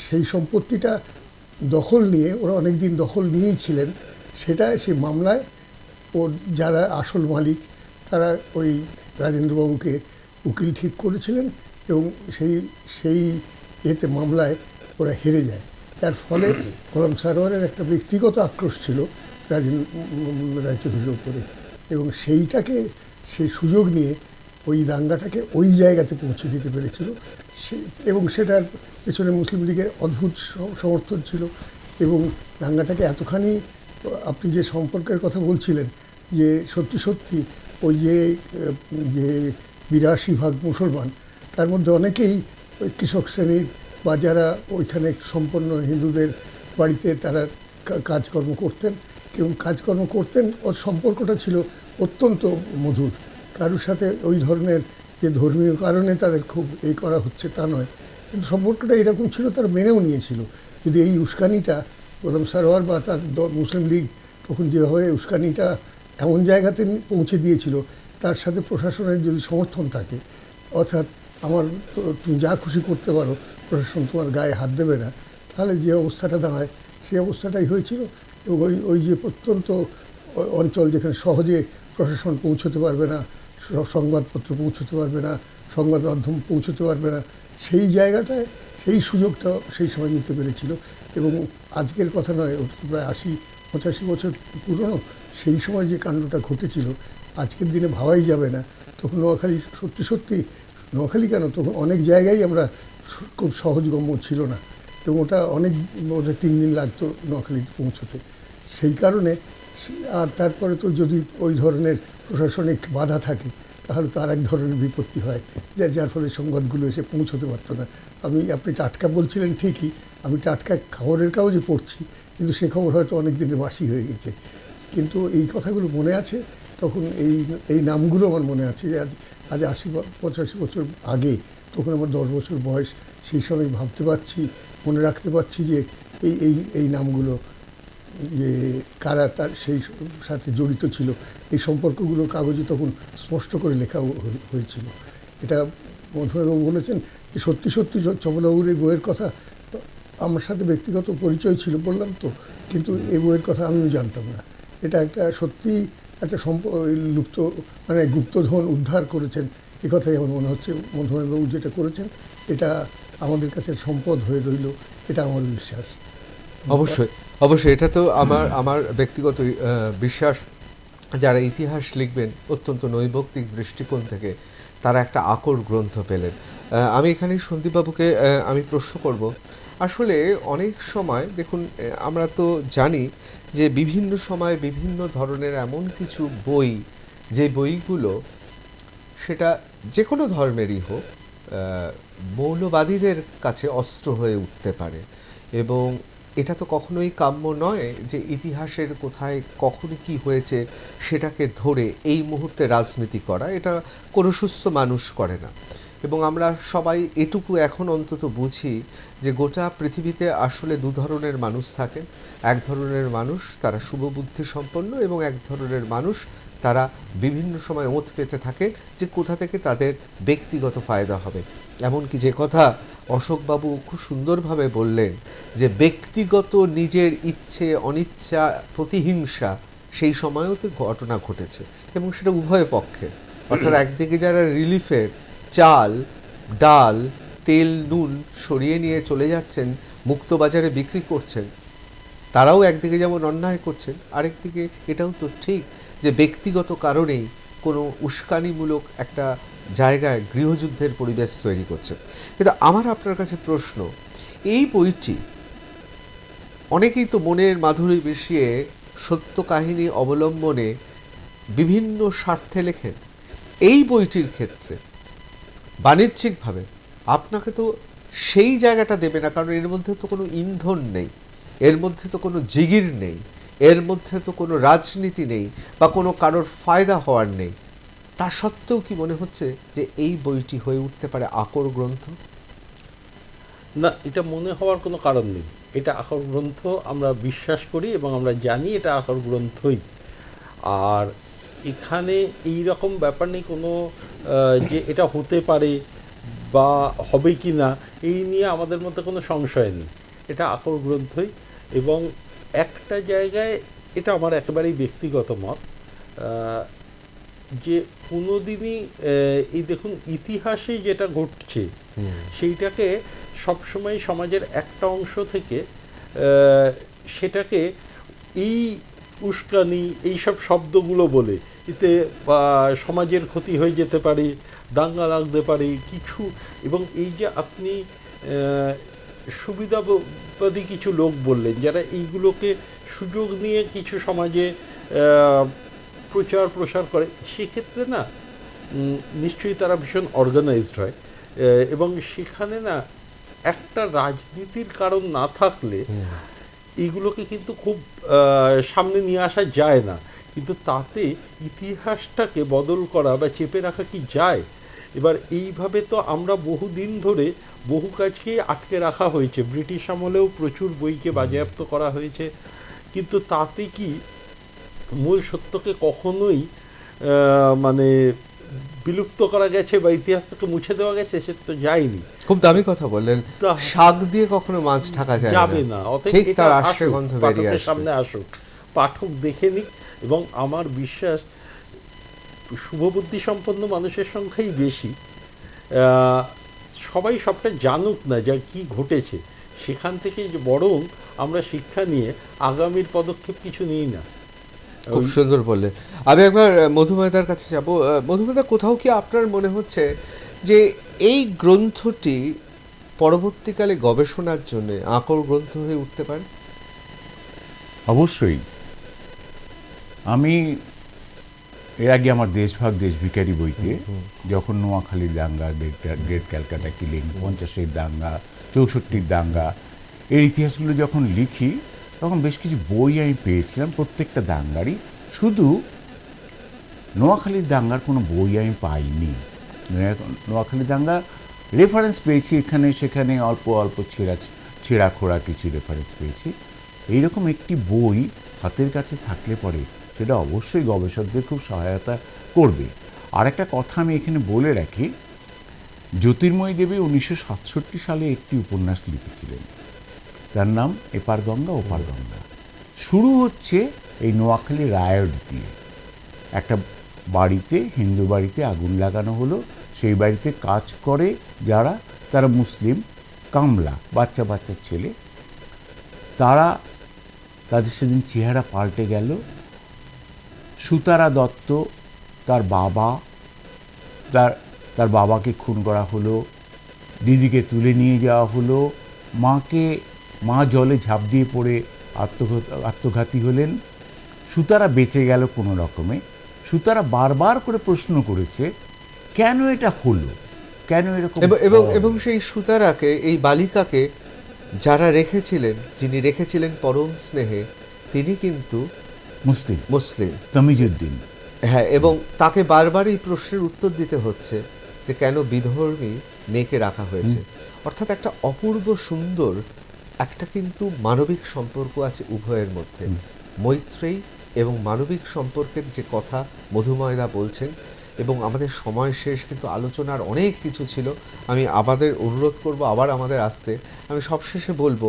সেই সম্পত্তিটা দখল নিয়ে ওরা অনেক দিন দখল নিয়েই ছিলেন, সেটা সেই মামলায় ওর যারা আসল মালিক তারা ওই রাজেন্দ্রবাবুকে উকিল ঠিক করেছিলেন এবং সেই এতে মামলায় ওরা হেরে যায়। তার ফলে গোলাম সারোয়ারের একটা ব্যক্তিগত আক্রোশ ছিল রায়চৌধুরীর উপরে, এবং সেই সুযোগ নিয়ে ওই দাঙ্গাটাকে ওই জায়গাতে পৌঁছে দিতে পেরেছিল। এবং সেটার পেছনে মুসলিম লীগের অদ্ভুত সমর্থন ছিল, এবং দাঙ্গাটাকে এতখানি, আপনি যে সম্পর্কের কথা বলছিলেন, যে সত্যি সত্যি ওই যে 82% মুসলমান, তার মধ্যে অনেকেই ওই কৃষক শ্রেণীর বা যারা ওইখানে সম্পন্ন হিন্দুদের বাড়িতে তারা কাজকর্ম করতেন, এবং কাজকর্ম করতেন, ওর সম্পর্কটা ছিল অত্যন্ত মধুর। কারোর সাথে ওই ধরনের যে ধর্মীয় কারণে তাদের খুব এই করা হচ্ছে তা নয়, কিন্তু সম্পর্কটা এরকম ছিল, তারা মেনেও নিয়েছিল। যদি এই উস্কানিটা গোলাম সারোয়ার বা তার মুসলিম লীগ তখন যেভাবে উস্কানিটা এমন জায়গাতে পৌঁছে দিয়েছিল, তার সাথে প্রশাসনের যদি সমর্থন থাকে, অর্থাৎ তুমি যা খুশি করতে পারো, প্রশাসন তোমার গায়ে হাত দেবে না, তাহলে যে অবস্থাটা দাঁড়ায় সেই অবস্থাটাই হয়েছিল। এবং ওই যে প্রত্যন্ত অঞ্চল যেখানে সহজে প্রশাসন পৌঁছতে পারবে না, সংবাদপত্র পৌঁছতে পারবে না, সংবাদ মাধ্যম পৌঁছতে পারবে না, সেই জায়গাটায় সেই সুযোগটা সেই সময় নিতে পেরেছিল। এবং আজকের কথা নয়, ওটা তো প্রায় 80-85 বছর পুরনো, সেই সময় যে কাণ্ডটা ঘটেছিল আজকের দিনে ভাবাই যাবে না। তখন নোয়াখালী সত্যি নোয়াখালী কেন, তখন অনেক জায়গায় আমরা খুব সহজগম্য ছিল না, এবং ওটা অনেক 3 দিন লাগতো নোয়াখালীতে পৌঁছতে। সেই কারণে, আর তারপরে তো যদি ওই ধরনের প্রশাসনিক বাধা থাকে, তাহলে তো আর এক ধরনের বিপত্তি হয়, যার ফলে সংবাদগুলো এসে পৌঁছতে পারতো না। আপনি টাটকা বলছিলেন ঠিকই, আমি টাটকা খবরের কাগজে পড়ছি, কিন্তু সে খবর হয়তো অনেক দিনের বাসি হয়ে গেছে। কিন্তু এই কথাগুলো মনে আছে, তখন এই নামগুলো আমার মনে আছে, যে আজ 80-85 বছর আগে, তখন আমার 10 বছর বয়স, সেই সময় ভাবতে পারছি, মনে রাখতে পারছি যে এই নামগুলো, যে কারা তার সেই সাথে জড়িত ছিল, এই সম্পর্কগুলো কাগজে তখন স্পষ্ট করে লেখা হয়েছিল। এটা মধুবাবু বলেছেন যে সত্যি চপলাবাবুর এই বইয়ের কথা আমার সাথে ব্যক্তিগত পরিচয় ছিল, বললাম তো, কিন্তু এই বইয়ের কথা আমিও জানতাম না। এটা একটা সত্যি একটা লুপ্ত, মানে গুপ্তধন উদ্ধার করেছেন, এ কথাই আমার মনে হচ্ছে মধুবাবু যেটা করেছেন, এটা আমাদের কাছে সম্পদ হয়ে রইল, এটা আমার বিশ্বাস।
অবশ্যই এটা তো আমার ব্যক্তিগত বিশ্বাস। যারা ইতিহাস লিখবেন অত্যন্ত নৈবক্তিক দৃষ্টিকোণ থেকে, তারা একটা আকর গ্রন্থ পেলেন। আমি এখানে সন্দীপবাবুকে আমি প্রশ্ন করব, আসলে অনেক সময় দেখুন, আমরা তো জানি যে বিভিন্ন সময় বিভিন্ন ধরনের এমন কিছু বই, যে বইগুলো সেটা যে কোনো ধর্মেরই হোক, মৌলবাদীদের কাছে অস্ত্র হয়ে উঠতে পারে। এবং এটা তো কখনোই কাম্য নয় যে ইতিহাসের কোথায় কখনো কি হয়েছে সেটাকে ধরে এই মুহূর্তে রাজনীতি করা, এটা কোনো সুস্থ মানুষ করে না। এবং আমরা সবাই এটুকু এখন অন্তত বুঝি যে গোটা পৃথিবীতে আসলে 2 ধরনের মানুষ থাকেন। এক ধরনের মানুষ তারা শুভবুদ্ধি সম্পন্ন, এবং এক ধরনের মানুষ তারা বিভিন্ন সময় ওঁত পেতে থাকে যে কোথা থেকে তাদের ব্যক্তিগত ফায়দা হবে। এমনকি যে কথা অশোকবাবু খুব সুন্দরভাবে বললেন, যে ব্যক্তিগত নিজের ইচ্ছে অনিচ্ছা প্রতিহিংসা সেই সময়ও তো ঘটনা ঘটেছে, এবং সেটা উভয় পক্ষে। অর্থাৎ একদিকে যারা রিলিফের চাল ডাল তেল নুন সরিয়ে নিয়ে চলে যাচ্ছেন, মুক্ত বাজারে বিক্রি করছেন, তারাও একদিকে যেমন অন্যায় করছেন, আরেকদিকে এটাও তো ঠিক যে ব্যক্তিগত কারণেই কোনো উস্কানিমূলক একটা জায়গায় গৃহযুদ্ধের পরিবেশ তৈরি করছে। কিন্তু আমার আপনার কাছে প্রশ্ন, এই বইটি অনেকেই তো মনের মাধুরী মিশিয়ে সত্য কাহিনী অবলম্বনে বিভিন্ন স্বার্থে লেখেন। এই বইটির ক্ষেত্রে বাণিজ্যিকভাবে আপনাকে তো সেই জায়গাটা দেবে না, কারণ এর মধ্যে তো কোনো ইন্ধন নেই, এর মধ্যে তো কোনো জিগির নেই, এর মধ্যে তো কোনো রাজনীতি নেই, বা কোনো কারোর ফায়দা হওয়ার নেই। তা সত্ত্বেও কি মনে হচ্ছে যে এই বইটি হয়ে উঠতে পারে আকর গ্রন্থ?
না, এটা মনে হওয়ার কোনো কারণ নেই। এটা আখর গ্রন্থ, আমরা বিশ্বাস করি এবং আমরা জানি এটা আখর গ্রন্থই। আর এখানে এই রকম ব্যাপার নেই কোনো যে এটা হতে পারে বা হবে কি না এই নিয়ে আমাদের মধ্যে কোনো সংশয় নেই। এটা আখর গ্রন্থই। এবং একটা জায়গায়, এটা আমার একেবারেই ব্যক্তিগত মত, যে কোনোদিনই এই দেখুন ইতিহাসে যেটা ঘটছে সেইটাকে সবসময় সমাজের একটা অংশ থেকে সেটাকে এই উস্কানি এইসব শব্দগুলো বলে এতে সমাজের ক্ষতি হয়ে যেতে পারে, দাঙ্গা লাগতে পারে কিছু, এবং এই যে আপনি সুবিধাবাদী কিছু লোক বললেন যারা এইগুলোকে সুযোগ নিয়ে কিছু সমাজে প্রচার প্রসার করে, সেক্ষেত্রে না নিশ্চয়ই তারা ভীষণ অর্গানাইজড হয় এবং সেখানে না একটা রাজনীতির কারণ না থাকলে এইগুলোকে কিন্তু খুব সামনে নিয়ে আসা যায় না। কিন্তু তাতে ইতিহাসটাকে বদল করা বা চেপে রাখা কি যায়? এবার এইভাবে তো আমরা বহুদিন ধরে বহু কাজকে আটকে রাখা হয়েছে। ব্রিটিশ আমলেও প্রচুর বইকে বাজেয়াপ্ত করা হয়েছে, কিন্তু তাতে কি মূল সত্যকে কখনোই মানে বিলুপ্ত করা গেছে বা ইতিহাস থেকে মুছে দেওয়া গেছে? সেটা তো যায়নি।
খুব দামি কথা বললেন, শাক দিয়ে কখনো মাছ ঢাকা
যাবে না।
ঠিক তার আশ্রয় গন্ধ বেরিয়ে
পাঠকের
আসবে।
সামনে আসুক, পাঠক দেখে নিক। এবং আমার বিশ্বাস শুভবুদ্ধি সম্পন্ন মানুষের সংখ্যাই বেশি। সবাই সবটা জানুক না যা কি ঘটেছে, সেখান থেকে বরং আমরা শিক্ষা নিয়ে আগামীর পদক্ষেপ কিছু নিই না।
খুব সুন্দর বললেন। আমি একবার মধুমেতার কাছে যাব। মধুমেতা, কোথাও কি আপনার মনে হচ্ছে যে এই গ্রন্থটি পরবর্তীকালে গবেষণার জন্য আকর গ্রন্থ হয়ে উঠতে পারে?
অবশ্যই। আমি এর আগে আমার দেশভাগ দেশভিখারি বইতে যখন নোয়াখালীর দাঙ্গা, গ্রেট ক্যালকাটা কিলিং, 50-এর দাঙ্গা, 64-র দাঙ্গা, এর ইতিহাসগুলো যখন লিখি তখন বেশ কিছু বই আমি পেয়েছিলাম প্রত্যেকটা দাঙ্গারই। শুধু নোয়াখালীর দাঙ্গার কোনো বই আমি পাইনি। নোয়াখালী দাঙ্গা রেফারেন্স পেয়েছি এখানে সেখানে, অল্প অল্প ছেঁড়া খোড়া কিছু রেফারেন্স পেয়েছি। এইরকম একটি বই হাতের কাছে থাকলে পরে সেটা অবশ্যই গবেষকদের খুব সহায়তা করবে। আর একটা কথা আমি এখানে বলে রাখি, জ্যোতির্ময়ী দেবী 1967 সালে একটি উপন্যাস লিখেছিলেন, তার নাম এপার গঙ্গা ওপার গঙ্গা। শুরু হচ্ছে এই নোয়াখালী রায়ট দিয়ে। একটা বাড়িতে, হিন্দু বাড়িতে আগুন লাগানো হলো। সেই বাড়িতে কাজ করে যারা, তারা মুসলিম কামলা, বাচ্চা বাচ্চা ছেলে, তাদের সেদিন চেহারা পাল্টে গেল। সুতারা দত্ত, তার বাবাকে খুন করা হলো, দিদিকে তুলে নিয়ে যাওয়া হলো, মা জলে ঝাঁপ দিয়ে পড়ে আত্মঘাতী হলেন। সুতারা বেঁচে গেল কোনো রকমে। সুতারা বারবার করে প্রশ্ন করেছে কেন এটা হলো, কেন এরকম।
এবং সেই সুতারাকে, এই বালিকাকে যারা রেখেছিলেন, যিনি রেখেছিলেন পরম স্নেহে, তিনি কিন্তু মুসলিম
তমিজউদ্দিন।
হ্যাঁ, এবং তাকে বারবার এই প্রশ্নের উত্তর দিতে হচ্ছে যে কেন বিধর্মী মেয়েকে রাখা হয়েছে। অর্থাৎ একটা অপূর্ব সুন্দর একটা কিন্তু মানবিক সম্পর্ক আছে উভয়ের মধ্যে। মৈত্রেয়ী এবং মানবিক সম্পর্কের যে কথা মধুময়দা বলছেন, এবং আমাদের সময় শেষ, কিন্তু আলোচনার অনেক কিছু ছিল। আমি আমাদের অনুরোধ করব আবার আমাদের আসতে। আমি সবশেষে বলবো,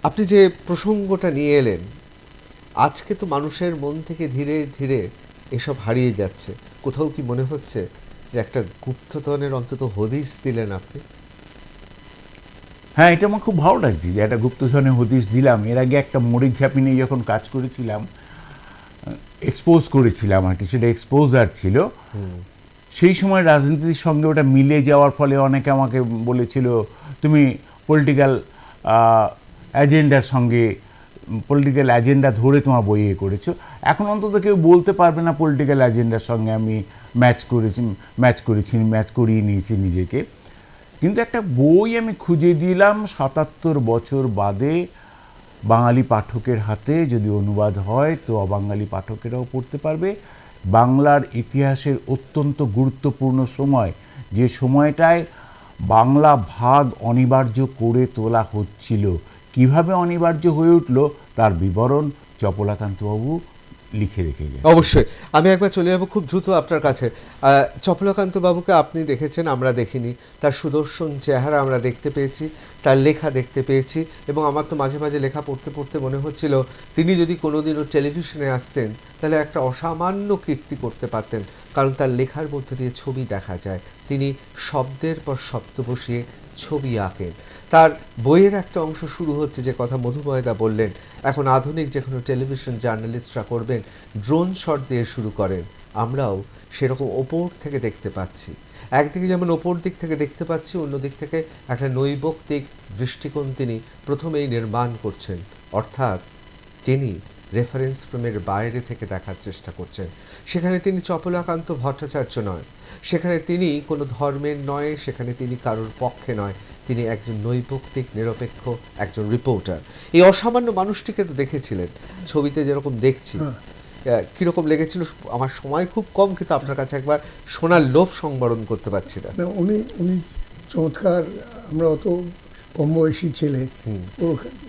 আপনি যে প্রসঙ্গটা নিয়ে এলেন, আজকে তো মানুষের মন থেকে ধীরে ধীরে এসব হারিয়ে যাচ্ছে। কোথাও কি মনে হচ্ছে যে একটা গুপ্তধনের অন্তত হদিস দিলেন আপনি?
হ্যাঁ, এটা আমার খুব ভালো লাগছে যে একটা গুপ্তধনের হদিস দিলাম। এর আগে একটা মরিচ ঝাঁপি নিয়ে যখন কাজ করেছিলাম, এক্সপোজ করেছিলাম আর কি, সেটা এক্সপোজার ছিল। সেই সময় রাজনীতির সঙ্গে ওটা মিলে যাওয়ার ফলে অনেকে আমাকে বলেছিল তুমি পলিটিক্যাল এজেন্ডা ধরে তোমার বইয়ে করেছো। এখন অন্তত কেউ বলতে পারবে না পলিটিক্যাল এজেন্ডার সঙ্গে আমি ম্যাচ করিয়ে নিয়েছি নিজেকে। কিন্তু একটা বই আমি খুঁজে দিলাম 77 বছর বাদে বাঙালি পাঠকের হাতে, যদি অনুবাদ হয় তো অবাঙালি পাঠকেরাও পড়তে পারবে। বাংলার ইতিহাসের অত্যন্ত গুরুত্বপূর্ণ সময়, যে সময়টায় বাংলা ভাগ অনিবার্য করে তোলা হচ্ছিল। কিভাবে অনিবার্য হয়ে উঠল তার বিবরণ চপলাকান্তবাবু লিখে রেখে গেছেন।
অবশ্যই আমি একবার চলে যাব খুব দ্রুত আপনার কাছে। চপলাকান্ত বাবুকে আপনি দেখেছেন, আমরা দেখিনি। তার সুদর্শন চেহারা আমরা দেখতে পেয়েছি, তার লেখা দেখতে পেয়েছি, এবং আমার তো মাঝে মাঝে লেখা পড়তে পড়তে মনে হচ্ছিল তিনি যদি কোনোদিনও টেলিভিশনে আসতেন তাহলে একটা অসামান্য কীর্তি করতে পারতেন, কারণ তার লেখার মধ্যে দিয়ে ছবি দেখা যায়। তিনি শব্দের পর শব্দ বসিয়ে ছবি আঁকেন। তার বইয়ের একটা অংশ শুরু হচ্ছে, যে কথা মধুময়দা বললেন, এখন আধুনিক যে কোনো টেলিভিশন জার্নালিস্টরা করবেন, ড্রোন শট দিয়ে শুরু করেন। আমরাও সেরকম ওপর থেকে দেখতে পাচ্ছি। একদিকে যেমন ওপর দিক থেকে দেখতে পাচ্ছি, অন্য দিক থেকে একটা নৈবক্তিক দৃষ্টিকোণ তিনি প্রথমেই নির্মাণ করছেন, অর্থাৎ তিনি রেফারেন্স ফ্রেমের বাইরে থেকে দেখার চেষ্টা করছেন। সেখানে তিনি চপলাকান্ত ভট্টাচার্য নয়, সেখানে তিনি কোনো ধর্মের নয়, সেখানে তিনি কারোর পক্ষে নয়, তিনি একজন নৈপক্ষিক নিরপেক্ষ একজন রিপোর্টার। এই অসামান্য মানুষটিকে তো দেখেছিলেন ছবিতে যেরকম দেখছি, কীরকম লেগেছিল? আমার সময় খুব কম, কিন্তু আপনার কাছে একবার শোনার লোভ সংবরণ করতে পারছি না।
না, উনি চমৎকার। আমরা অত কম বয়সী ছেলে,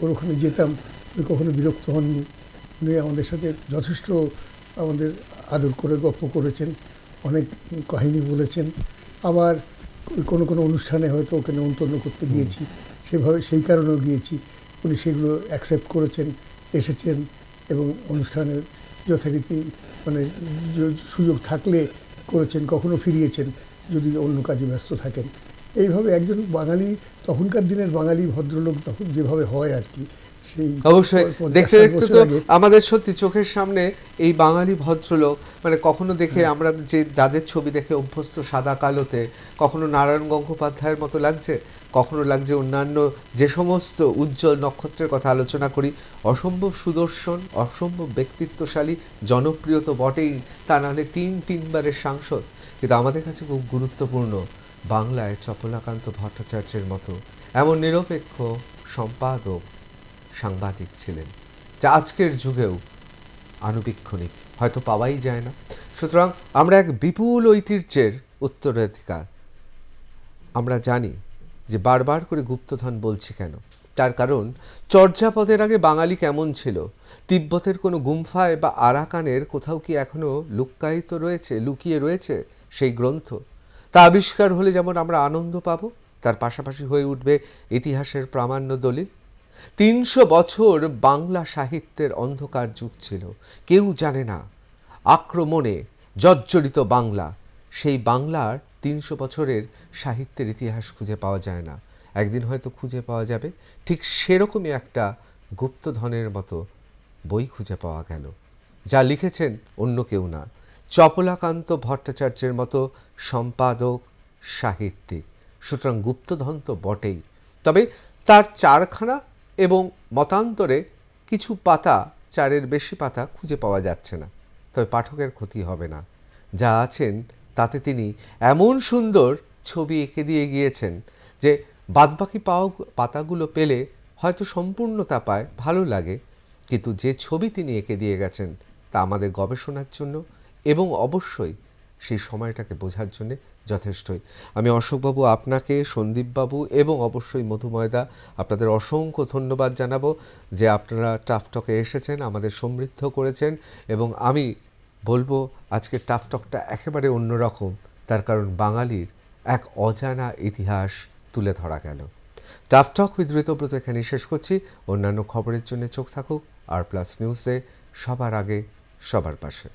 ওর ওখানে যেতাম, উনি কখনো বিরক্ত হননি। উনি আমাদের সাথে যথেষ্ট আমাদের আদর করে গল্প করেছেন, অনেক কাহিনী বলেছেন। আবার কোনো কোনো অনুষ্ঠানে হয়তো ওকে নেমন্তন্ন করতে গিয়েছি, সেভাবে সেই কারণেও গিয়েছি, উনি সেগুলো অ্যাকসেপ্ট করেছেন, এসেছেন, এবং অনুষ্ঠানের যথারীতি মানে সুযোগ থাকলে করেছেন, কখনো ফিরিয়েছেন যদি অন্য কাজে ব্যস্ত থাকেন। এইভাবে একজন বাঙালি, তখনকার দিনের বাঙালি ভদ্রলোক তখন যেভাবে হয় আর কি, সেই
অবশ্যই দেখতে দেখতে তো আমাদের সত্যি চোখের সামনে এই বাঙালি ভদ্রলোক, মানে কখনো দেখে আমরা যে যাদের ছবি দেখে অভ্যস্ত সাদা কালোতে, কখনো নারায়ণ গঙ্গোপাধ্যায়ের মতো লাগছে, কখনো লাগছে অন্যান্য যে সমস্ত উজ্জ্বল নক্ষত্রের কথা আলোচনা করি, অসম্ভব সুদর্শন, অসম্ভব ব্যক্তিত্বশালী, জনপ্রিয় তো বটেই, তা নাহলে তিনবারের সাংসদ। কিন্তু আমাদের কাছে খুব গুরুত্বপূর্ণ, বাংলায় চপলাকান্ত ভট্টাচার্যের মতো এমন নিরপেক্ষ সম্পাদক, সাংবাদিক ছিলেন, যা আজকের যুগেও আনুবীক্ষণিক, হয়তো পাওয়াই যায় না। সুতরাং আমরা এক বিপুল ঐতিহ্যের উত্তরাধিকার। আমরা জানি যে বারবার করে গুপ্তধন বলছি কেন, তার কারণ চর্যাপদের আগে বাঙালি কেমন ছিল, তিব্বতের কোনো গুম্ফায় বা আরাকানের কোথাও কি এখনও লুকিয়ে রয়েছে সেই গ্রন্থ? তা আবিষ্কার হলে যেমন আমরা আনন্দ পাব, তার পাশাপাশি হয়ে উঠবে ইতিহাসের প্রামাণ্য দলিল। 300 বছর বাংলা সাহিত্যের অন্ধকার যুগ ছিল, কেউ জানে না। আক্রমণে জর্জরিত বাংলা, সেই বাংলার 300 বছরের সাহিত্যের ইতিহাস খুঁজে পাওয়া যায় না। একদিন হয়তো খুঁজে পাওয়া যাবে। ঠিক সেরকমই একটা গুপ্তধনের মতো বই খুঁজে পাওয়া গেল, যা লিখেছেন অন্য কেউ না, চপলাকান্ত ভট্টাচার্যের মতো সম্পাদক, সাহিত্যিক। সুতরাং গুপ্তধন তো বটেই, তবে তার 4খানা এবং মতান্তরে কিছু পাতা, 4-এর বেশি পাতা খুঁজে পাওয়া যাচ্ছে না। তবে পাঠকের ক্ষতি হবে না, যা আছেন তাতে তিনি এমন সুন্দর ছবি এঁকে দিয়ে গিয়েছেন যে বাদবাকি পাতাগুলো পেলে হয়তো সম্পূর্ণতা পায়, ভালো লাগে, কিন্তু যে ছবি তিনি এঁকে দিয়ে গেছেন তা আমাদের গবেষণার জন্য এবং অবশ্যই সেই সময়টাকে বোঝার জন্য যথেষ্টই। আমি অশোকবাবু, আপনাকে, সন্দীপবাবু এবং অবশ্যই মধুময়দা, আপনাদের অসংখ্য ধন্যবাদ জানাবো যে আপনারা টাফ টকে এসেছেন, আমাদের সমৃদ্ধ করেছেন। এবং আমি বলবো আজকের টাফ টকটা একেবারে অন্যরকম, তার কারণ বাঙালির এক অজানা ইতিহাস তুলে ধরা গেল। টাফ টক উইথ ঋতব্রত এখানে শেষ করছি। অন্যান্য খবরের জন্য চোখ থাকুক আর প্লাস নিউজে, সবার আগে সবার পাশে।